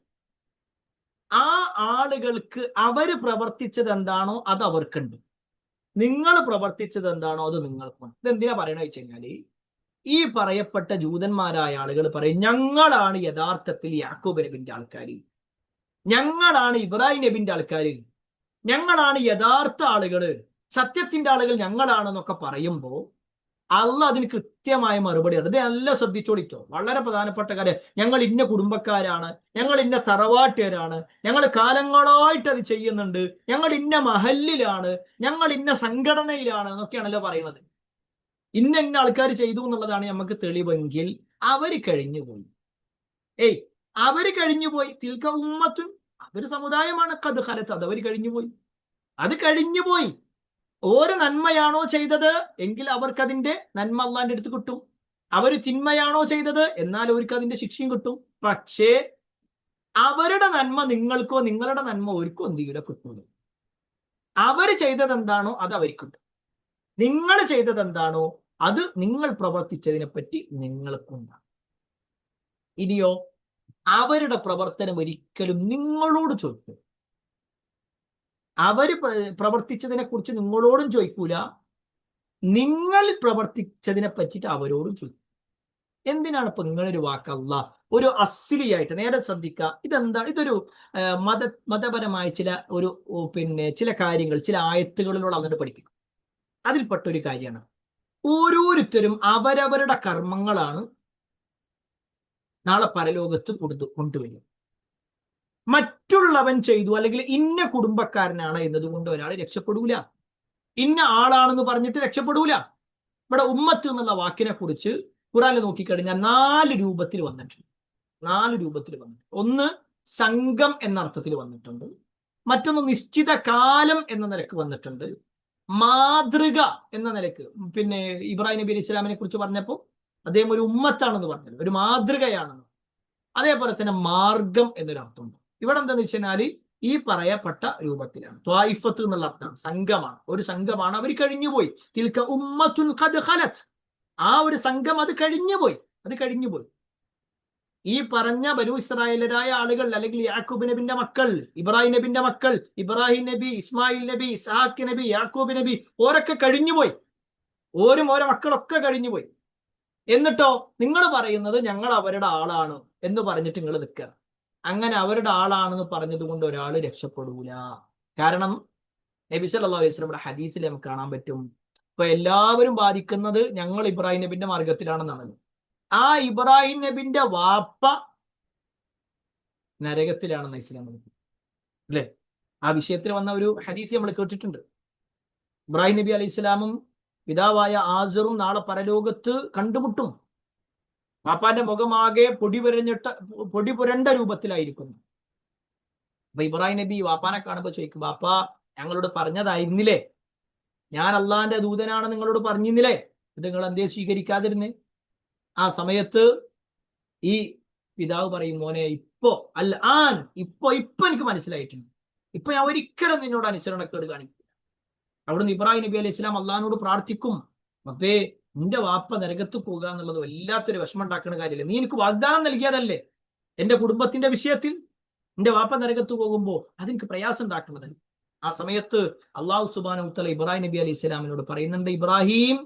ആ ആളുകൾക്ക് അവര് പ്രവർത്തിച്ചത് എന്താണോ അത് അവർക്കുണ്ട്, നിങ്ങൾ പ്രവർത്തിച്ചത് എന്താണോ അത് നിങ്ങൾക്കുണ്ട്. ഇതെന്തിനാ പറയണ വെച്ച് കഴിഞ്ഞാല്, ഈ പറയപ്പെട്ട ജൂതന്മാരായ ആളുകൾ പറയും, ഞങ്ങളാണ് യഥാർത്ഥത്തിൽ യാക്കൂബ് നബിന്റെ ആൾക്കാർ, ഞങ്ങളാണ് ഇബ്രാഹിം നബിന്റെ ആൾക്കാർ, ഞങ്ങളാണ് യഥാർത്ഥ ആളുകള്, സത്യത്തിന്റെ ആളുകൾ ഞങ്ങളാണെന്നൊക്കെ പറയുമ്പോ അള്ളാഹ് അതിന് കൃത്യമായ മറുപടി ഉണ്ട്. ഇത് നല്ല ശ്രദ്ധിച്ചോളിച്ചോ, വളരെ പ്രധാനപ്പെട്ട കാര്യം. ഞങ്ങൾ ഇന്ന കുടുംബക്കാരാണ്, ഞങ്ങൾ ഇന്ന തറവാട്ടുകാരാണ്, ഞങ്ങൾ കാലങ്ങളായിട്ട് അത് ചെയ്യുന്നുണ്ട്, ഞങ്ങൾ ഇന്ന മഹല്ലിലാണ്, ഞങ്ങൾ ഇന്ന സംഘടനയിലാണ് എന്നൊക്കെയാണല്ലോ പറയുന്നത്. ഇന്ന ആൾക്കാർ ചെയ്തു എന്നുള്ളതാണ് നമുക്ക് തെളിവെങ്കിൽ അവര് കഴിഞ്ഞുപോയി. അവര് കഴിഞ്ഞുപോയി. തിൽക ഉമ്മത്തുൻ, അതൊരു സമുദായമാണ്. ഖദ് ഖലത്, അത് അവര് കഴിഞ്ഞുപോയി, അത് കഴിഞ്ഞുപോയി. ഓരോ നന്മയാണോ ചെയ്തത് എങ്കിൽ അവർക്ക് അതിന്റെ നന്മ അള്ളാന്റെ അടുത്ത് കിട്ടും. അവര് തിന്മയാണോ ചെയ്തത് എന്നാൽ അവർക്ക് അതിന്റെ ശിക്ഷയും കിട്ടും. പക്ഷേ അവരുടെ നന്മ നിങ്ങൾക്കോ നിങ്ങളുടെ നന്മ അവർക്കോ എന്തെങ്കിലും കിട്ടൂല. അവര് ചെയ്തത് എന്താണോ അത് അവർക്കുണ്ട്, നിങ്ങൾ ചെയ്തത് എന്താണോ അത് നിങ്ങൾ പ്രവർത്തിച്ചതിനെ പറ്റി നിങ്ങൾക്കുണ്ടാകും. ഇനിയോ അവരുടെ പ്രവർത്തനം ഒരിക്കലും നിങ്ങളോട് ചോദിക്കും, അവര് പ്രവർത്തിച്ചതിനെ കുറിച്ച് നിങ്ങളോടും ചോദിക്കൂല, നിങ്ങൾ പ്രവർത്തിച്ചതിനെ പറ്റിയിട്ട് അവരോടും ചോദിക്കും. എന്തിനാണ് ഇപ്പൊ നിങ്ങളൊരു വാക്കല്ല ഒരു അസ്ലിയായിട്ട് നേരെ ശ്രദ്ധിക്കുക. ഇതെന്താ, ഇതൊരു മതപരമായ ചില കാര്യങ്ങൾ ചില ആയത്തുകളിലൂടെ അങ്ങോട്ട് പഠിപ്പിക്കും. അതിൽപ്പെട്ട ഒരു കാര്യമാണ്, ഓരോരുത്തരും അവരവരുടെ കർമ്മങ്ങളാണ് നാളെ പരലോകത്ത് കൊണ്ടുവരും. മറ്റുള്ളവൻ ചെയ്തു അല്ലെങ്കിൽ ഇന്ന കുടുംബക്കാരനാണ് എന്നതുകൊണ്ട് ഒരാൾ രക്ഷപ്പെടൂല, ഇന്ന ആളാണെന്ന് പറഞ്ഞിട്ട് രക്ഷപ്പെടൂല. ഇവിടെ ഉമ്മത്ത് എന്നുള്ള വാക്കിനെ കുറിച്ച് ഖുറാനിൽ നോക്കിക്കഴിഞ്ഞാൽ 4 രൂപത്തിൽ വന്നിട്ടുണ്ട്. 4 രൂപത്തിൽ വന്നിട്ടുണ്ട്. ഒന്ന് സംഘം എന്ന അർത്ഥത്തിൽ വന്നിട്ടുണ്ട്, മറ്റൊന്ന് നിശ്ചിത കാലം എന്ന നിലക്ക് വന്നിട്ടുണ്ട്, മാതൃക എന്ന നിലക്ക്. പിന്നെ ഇബ്രാഹിം നബി അലൈഹി ഇസ്ലാമിനെ കുറിച്ച് പറഞ്ഞപ്പോൾ അദ്ദേഹം ഒരു ഉമ്മത്താണെന്ന് പറഞ്ഞത്, ഒരു മാതൃകയാണെന്ന്. അതേപോലെ തന്നെ മാർഗം എന്നൊരു അർത്ഥമുണ്ട്. ഇവിടെ എന്താന്ന് വെച്ച് കഴിഞ്ഞാൽ ഈ പറയപ്പെട്ട രൂപത്തിലാണ്. ത്വായിഫത്ത് എന്നുള്ള അർത്ഥം സംഘമാണ്, ഒരു സംഘമാണ്, അവർ കഴിഞ്ഞുപോയി. തിൽക ഉമ്മത്തുൻ ഖദ് ഖലത്, ആ ഒരു സംഘം അത് കഴിഞ്ഞുപോയി. ഈ പറഞ്ഞ ബനൂ ഇസ്രായേലരായ ആളുകൾ അല്ലെങ്കിൽ യാക്കൂബ് നബിന്റെ മക്കൾ, ഇബ്രാഹിം നബിന്റെ മക്കൾ, ഇബ്രാഹിം നബി, ഇസ്മായിൽ നബി, ഇസ്ഹാഖ് നബി, യാക്കൂബ് നബി, ഓരൊക്കെ കഴിഞ്ഞുപോയി. ഓരോ മക്കളൊക്കെ കഴിഞ്ഞുപോയി. എന്നിട്ടോ നിങ്ങൾ പറയുന്നത് ഞങ്ങൾ അവരുടെ ആളാണ് എന്ന് പറഞ്ഞിട്ട് നിങ്ങൾ നിൽക്കുക. അങ്ങനെ അവരുടെ ആളാണെന്ന് പറഞ്ഞത് കൊണ്ട് ഒരാൾ രക്ഷപ്പെടൂല. കാരണം നബി സല്ലല്ലാഹു അലൈഹി വസല്ലമയുടെ ഹദീസിൽ നമുക്ക് കാണാൻ പറ്റും, ഇപ്പൊ എല്ലാവരും ബാധിക്കുന്നത് ഞങ്ങൾ ഇബ്രാഹിം നബിന്റെ മാർഗത്തിലാണെന്നാണല്ലോ. ആ ഇബ്രാഹിം നബിന്റെ വാപ്പ നരകത്തിലാണെന്ന് ഇസ്ലാം അല്ലേ? ആ വിഷയത്തിൽ വന്ന ഒരു ഹദീസ് നമ്മൾ കേട്ടിട്ടുണ്ട്. ഇബ്രാഹിം നബി അലൈഹി ഇസ്ലാമും പിതാവായ ആസറും നാളെ പരലോകത്ത് കണ്ടുമുട്ടും. വാപ്പാന്റെ മുഖമാകെ പൊടി പുരണ്ട രൂപത്തിലായിരിക്കുന്നു. അപ്പൊ ഇബ്രാഹിം നബി വാപ്പാനെ കാണുമ്പോൾ ചോദിക്കും, വാപ്പാ ഞങ്ങളോട് പറഞ്ഞതായിരുന്നില്ലേ, ഞാൻ അള്ളാന്റെ ദൂതനാണ് നിങ്ങളോട് പറഞ്ഞിരുന്നില്ലേ, ഇത് നിങ്ങൾ എന്തേ സ്വീകരിക്കാതിരുന്നേ? ആ സമയത്ത് ഈ പിതാവ് പറയും, മോനെ ഇപ്പൊ എനിക്ക് മനസ്സിലായിട്ടുണ്ട്, ഇപ്പൊ ഞാൻ ഒരിക്കലും നിന്നോട് അനുസരണക്കേട് കാണിക്കില്ല. അവിടുന്ന് ഇബ്രാഹിം നബി അലൈഹി ഇസ്ലാം അള്ളഹാനോട് പ്രാർത്ഥിക്കും, അപ്പേ നിന്റെ വാപ്പ നരകത്ത് പോകുക എന്നുള്ളത് വല്ലാത്തൊരു വിഷമം ഉണ്ടാക്കുന്ന കാര്യമല്ലേ, നീ എനിക്ക് വാഗ്ദാനം നൽകിയതല്ലേ എന്റെ കുടുംബത്തിന്റെ വിഷയത്തിൽ, എന്റെ വാപ്പ നരകത്ത് പോകുമ്പോ അതെനിക്ക് പ്രയാസം ഉണ്ടാക്കുന്നതല്ലേ, ആ സമയത്ത് അള്ളാഹു സുബ്ഹാനഹു വ തആല ഇബ്രാഹിം നബി അലൈഹി സ്വലാമിനോട് പറയുന്നുണ്ട്, ഇബ്രാഹിം,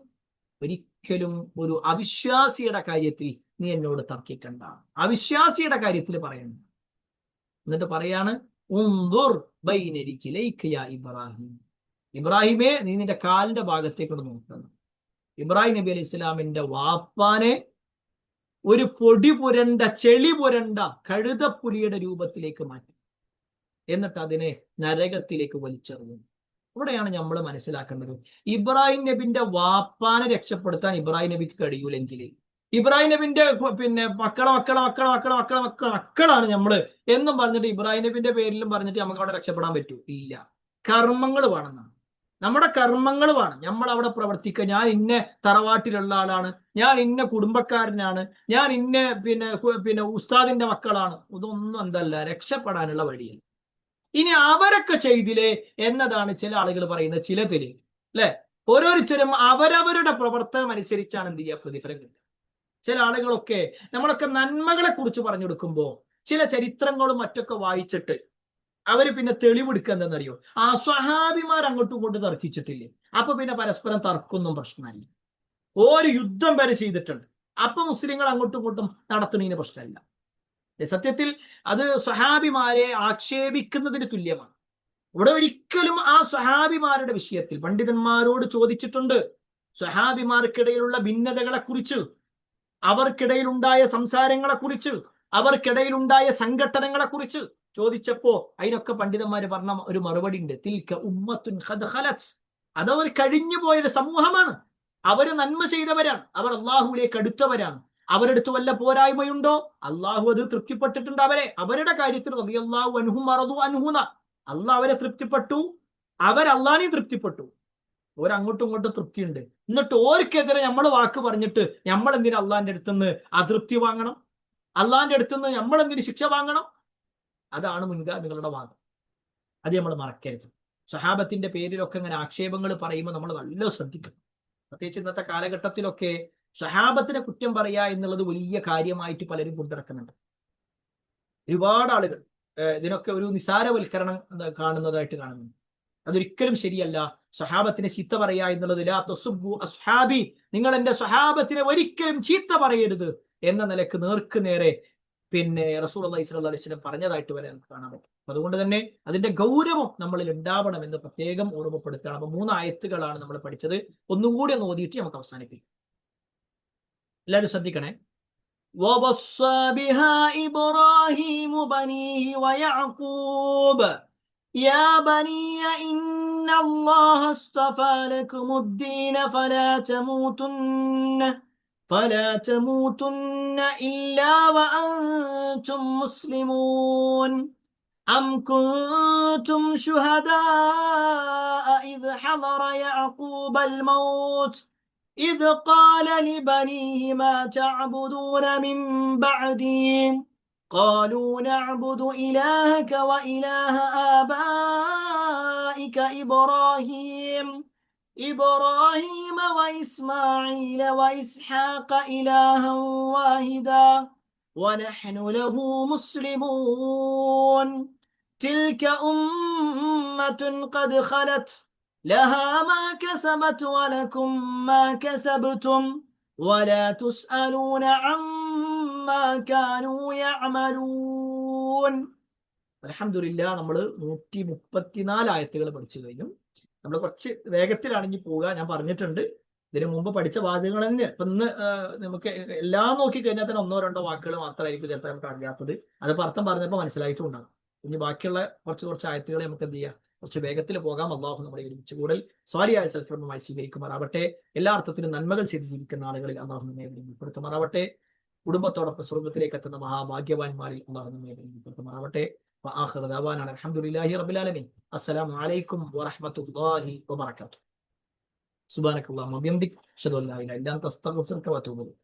ഒരിക്കലും ഒരു അവിശ്വാസിയുടെ കാര്യത്തിൽ നീ എന്നോട് തർക്കിക്കണ്ട. അവിശ്വാസിയുടെ കാര്യത്തിൽ പറയണ്ട. എന്നിട്ട് പറയാണ്, ഉൻദുർ ബൈന രിജ്ലൈക യാ ഇബ്രാഹിം, ഇബ്രാഹിമേ, നീ നിന്റെ കാലിന്റെ ഭാഗത്തേക്ക് നോക്കണം. ഇബ്രാഹിം നബി അലൈഹി സ്വലാമിന്റെ വാപ്പാനെ ഒരു പൊടി പുരണ്ട, ചെളി പുരണ്ട കഴുതപ്പുലിയുടെ രൂപത്തിലേക്ക് മാറ്റി, എന്നിട്ട് അതിനെ നരകത്തിലേക്ക് വലിച്ചെറിഞ്ഞു. ഇവിടെയാണ് നമ്മൾ മനസ്സിലാക്കേണ്ടത്, ഇബ്രാഹിം നബിന്റെ വാപ്പാനെ രക്ഷപ്പെടുത്താൻ ഇബ്രാഹിം നബിക്ക് കഴിയൂലെങ്കിൽ ഇബ്രാഹിം നബിന്റെ മക്കളാണ് നമ്മള് എന്നും പറഞ്ഞിട്ട് ഇബ്രാഹിം നബിന്റെ പേരിലും പറഞ്ഞിട്ട് നമുക്ക് അവിടെ രക്ഷപ്പെടാൻ പറ്റൂ? ഇല്ല. കർമ്മങ്ങൾ വേണമെന്നാണ്. നമ്മുടെ കർമ്മങ്ങൾ വേണം. നമ്മൾ അവിടെ പ്രവർത്തിക്കുക. ഞാൻ ഇന്ന തറവാട്ടിലുള്ള ആളാണ്, ഞാൻ ഇന്ന കുടുംബക്കാരനാണ്, ഞാൻ ഇന്ന പിന്നെ ഉസ്താദിന്റെ മക്കളാണ്. ഇതൊന്നും എന്തല്ല രക്ഷപ്പെടാനുള്ള വഴിയല്ല. ഇനി അവരൊക്കെ ചെയ്തില്ലേ എന്നതാണ് ചില ആളുകൾ പറയുന്ന ചില തെളിവ്, അല്ലെ? ഓരോരുത്തരും അവരവരുടെ പ്രവർത്തനം അനുസരിച്ചാണ് എന്ത് ചെയ്യുക, പ്രതിഫലം കിട്ടുക. ചില ആളുകളൊക്കെ നമ്മളൊക്കെ നന്മകളെ കുറിച്ച് പറഞ്ഞു കൊടുക്കുമ്പോൾ ചില ചരിത്രങ്ങളും മറ്റൊക്കെ വായിച്ചിട്ട് അവര് പിന്നെ തെളിവെടുക്കുക എന്തെന്നറിയോ, ആ സ്വഹാബിമാർ അങ്ങോട്ടും ഇങ്ങോട്ടും തർക്കിച്ചിട്ടില്ലേ, അപ്പൊ പിന്നെ പരസ്പരം തർക്കൊന്നും പ്രശ്നമല്ല. ഒരു യുദ്ധം വരെ ചെയ്തിട്ടുണ്ട്, അപ്പൊ മുസ്ലിങ്ങൾ അങ്ങോട്ടും ഇങ്ങോട്ടും നടത്തുന്നതിന് പ്രശ്നമില്ല. സത്യത്തിൽ അത് സ്വഹാബിമാരെ ആക്ഷേപിക്കുന്നതിന് തുല്യമാണ്. ഇവിടെ ഒരിക്കലും ആ സ്വഹാബിമാരുടെ വിഷയത്തിൽ പണ്ഡിതന്മാരോട് ചോദിച്ചിട്ടുണ്ട്, സ്വഹാബിമാർക്കിടയിലുള്ള ഭിന്നതകളെ കുറിച്ച്, അവർക്കിടയിലുണ്ടായ സംസാരങ്ങളെ കുറിച്ച്, അവർക്കിടയിലുണ്ടായ സംഘടനകളെ കുറിച്ച് ചോദിച്ചപ്പോ അതിനൊക്കെ പണ്ഡിതന്മാര് പറഞ്ഞ ഒരു മറുപടി ഉണ്ട്, തിൽക ഉമ്മത്തുൻ ഖദ് ഖലത്, അതവർ കഴിഞ്ഞു പോയൊരു സമൂഹമാണ്, അവര് നന്മ ചെയ്തവരാണ്, അവർ അള്ളാഹുവിലേക്ക് അടുത്തവരാണ്. അവരെടുത്ത് വല്ല പോരായ്മയുണ്ടോ? അള്ളാഹു അത് തൃപ്തിപ്പെട്ടിട്ടുണ്ട് അവരുടെ കാര്യത്തിൽ. റളിയല്ലാഹു അൻഹും വറദു അൻഹു, അള്ളാഹ് അവരെ തൃപ്തിപ്പെട്ടു, അവരല്ലാഹുവിനെ തൃപ്തിപ്പെട്ടു. ഓരങ്ങോട്ടും ഇങ്ങോട്ടും തൃപ്തിയുണ്ട്. എന്നിട്ട് ഓർക്കെതിരെ നമ്മൾ വാക്ക് പറഞ്ഞിട്ട് നമ്മൾ എന്തിനാ അള്ളാഹിന്റെ അടുത്തുനിന്ന് അതൃപ്തി വാങ്ങണം? അള്ളാഹിന്റെ അടുത്തുനിന്ന് നമ്മൾ എന്തിന് ശിക്ഷ വാങ്ങണം? അതാണ് മുൻഗാമികളുടെ വാദം. അത് നമ്മൾ മറക്കരുത്. സ്വഹാബത്തിന്റെ പേരിലൊക്കെ ഇങ്ങനെ ആക്ഷേപങ്ങൾ പറയുമ്പോൾ നമ്മൾ നല്ല ശ്രദ്ധിക്കണം. പ്രത്യേകിച്ച് ഇന്നത്തെ കാലഘട്ടത്തിലൊക്കെ സ്വഹാബത്തിനെ കുറ്റം പറയുക എന്നുള്ളത് വലിയ കാര്യമായിട്ട് പലരും കൊണ്ടിറക്കുന്നുണ്ട്. ഒരുപാട് ആളുകൾ ഇതിനൊക്കെ ഒരു നിസാരവൽക്കരണം കാണുന്നതായിട്ട് കാണുന്നുണ്ട്. അതൊരിക്കലും ശരിയല്ല. സ്വഹാബത്തിനെ ചീത്ത പറയുക എന്നുള്ളത്, ലാ തസുബ്ബു അസ്ഹാബി, നിങ്ങൾ എന്റെ സ്വഹാബത്തിനെ ഒരിക്കലും ചീത്ത പറയരുത് എന്ന നിലക്ക് നേർക്ക് നേരെ പിന്നെ റസൂലുള്ളാഹി സ്വല്ലല്ലാഹു അലൈഹി വസല്ലം പറഞ്ഞതായിട്ട് വരെ നമുക്ക് കാണാൻ പറ്റും. അതുകൊണ്ട് തന്നെ അതിന്റെ ഗൗരവം നമ്മളിൽ ഉണ്ടാവണമെന്ന് പ്രത്യേകം ഓർമ്മപ്പെടുത്തണം. അപ്പൊ 3 ആയത്തുകളാണ് നമ്മൾ പഠിച്ചത്. ഒന്നും കൂടി ഒന്ന് ഓതിയിട്ട് നമുക്ക് അവസാനിപ്പിക്കും. എല്ലാവരും ശ്രദ്ധിക്കണേ. وَوَصَّى بِهَا إِبْرَاهِيمُ بَنِيهِ وَيَعْقُوبُ يَا بَنِيَّ إِنَّ اللَّهَ اصْطَفَى لَكُمُ الدِّينَ فَلَا تَمُوتُنَّ إِلَّا وَأَنْتُمْ مُسْلِمُونَ أَمْ كُنْتُمْ شُهَدَاءَ إِذْ حَضَرَ يَعْقُوبَ الْمَوْتُ إذ قال لبنيه ما تعبدون من بعدي قالوا نعبد إلهك وإله آبائك إبراهيم وإسماعيل وإسحاق إلها واحدا ونحن له مسلمون تلك أمة قد خلت لها ما كسبت ولكم ما كسبتم ولا تسألون عما كانوا يعملون. അൽഹംദുലില്ലാ, നമ്മൾ 134 ആയത്തുകൾ പഠിച്ചു കഴിഞ്ഞു. നമ്മൾ കുറച്ച് വേഗത്തിലാണെങ്കിൽ പോവുക. ഞാൻ പറഞ്ഞിട്ടുണ്ട്, ഇതിനു മുമ്പ് പഠിച്ച വാചകങ്ങൾ തന്നെ ഇപ്പൊ ഇന്ന് നമുക്ക് എല്ലാം നോക്കി കഴിഞ്ഞാൽ തന്നെ 1-2 വാക്കുകൾ മാത്രമായിരിക്കും ചിലപ്പോൾ നമുക്ക് അറിയാത്തത്. അതിപ്പോൾ അർത്ഥം പറഞ്ഞപ്പോൾ മനസ്സിലായിട്ടുണ്ടാകും. ഇനി ബാക്കിയുള്ള കുറച്ച് ആയത്തുകൾ നമുക്ക് എന്ത് ചെയ്യാം, കുറച്ച് വേഗത്തിൽ പോകാം. അള്ളാഹു നമ്മളെ ഒരുമിച്ച് കൂടുതൽ സ്വാലിയായ സൽക്കർമ്മമായി സ്വീകരിക്കുമാറാവട്ടെ. എല്ലാ അർത്ഥത്തിലും നന്മകൾ ചെയ്ത് ജീവിക്കുന്ന ആളുകളിൽ അള്ളാഹു നമ്മെ ഉൾപ്പെടുത്തുമാറാവട്ടെ. കുടുംബത്തോടൊപ്പം സ്വർഗ്ഗത്തിലേക്ക് എത്തുന്ന മഹാഭാഗ്യവാന്മാരിൽ അള്ളാഹു നമ്മെ ഉൾപ്പെടുത്തുമാറാവട്ടെ. വആഖിറു ദഅവാനാ അൽഹംദുലില്ലാഹി റബ്ബിൽ ആലമീൻ. അസ്സലാമു അലൈക്കും വറഹ്മത്തുള്ളാഹി വബറകാതുഹു. സുബ്ഹാനക്കല്ലാഹുമ്മ വബിഹംദിക അശ്ഹദു അൻ ലാ ഇലാഹ ഇല്ല അൻത അസ്തഗ്ഫിറുക വഅതൂബു ഇലൈക്.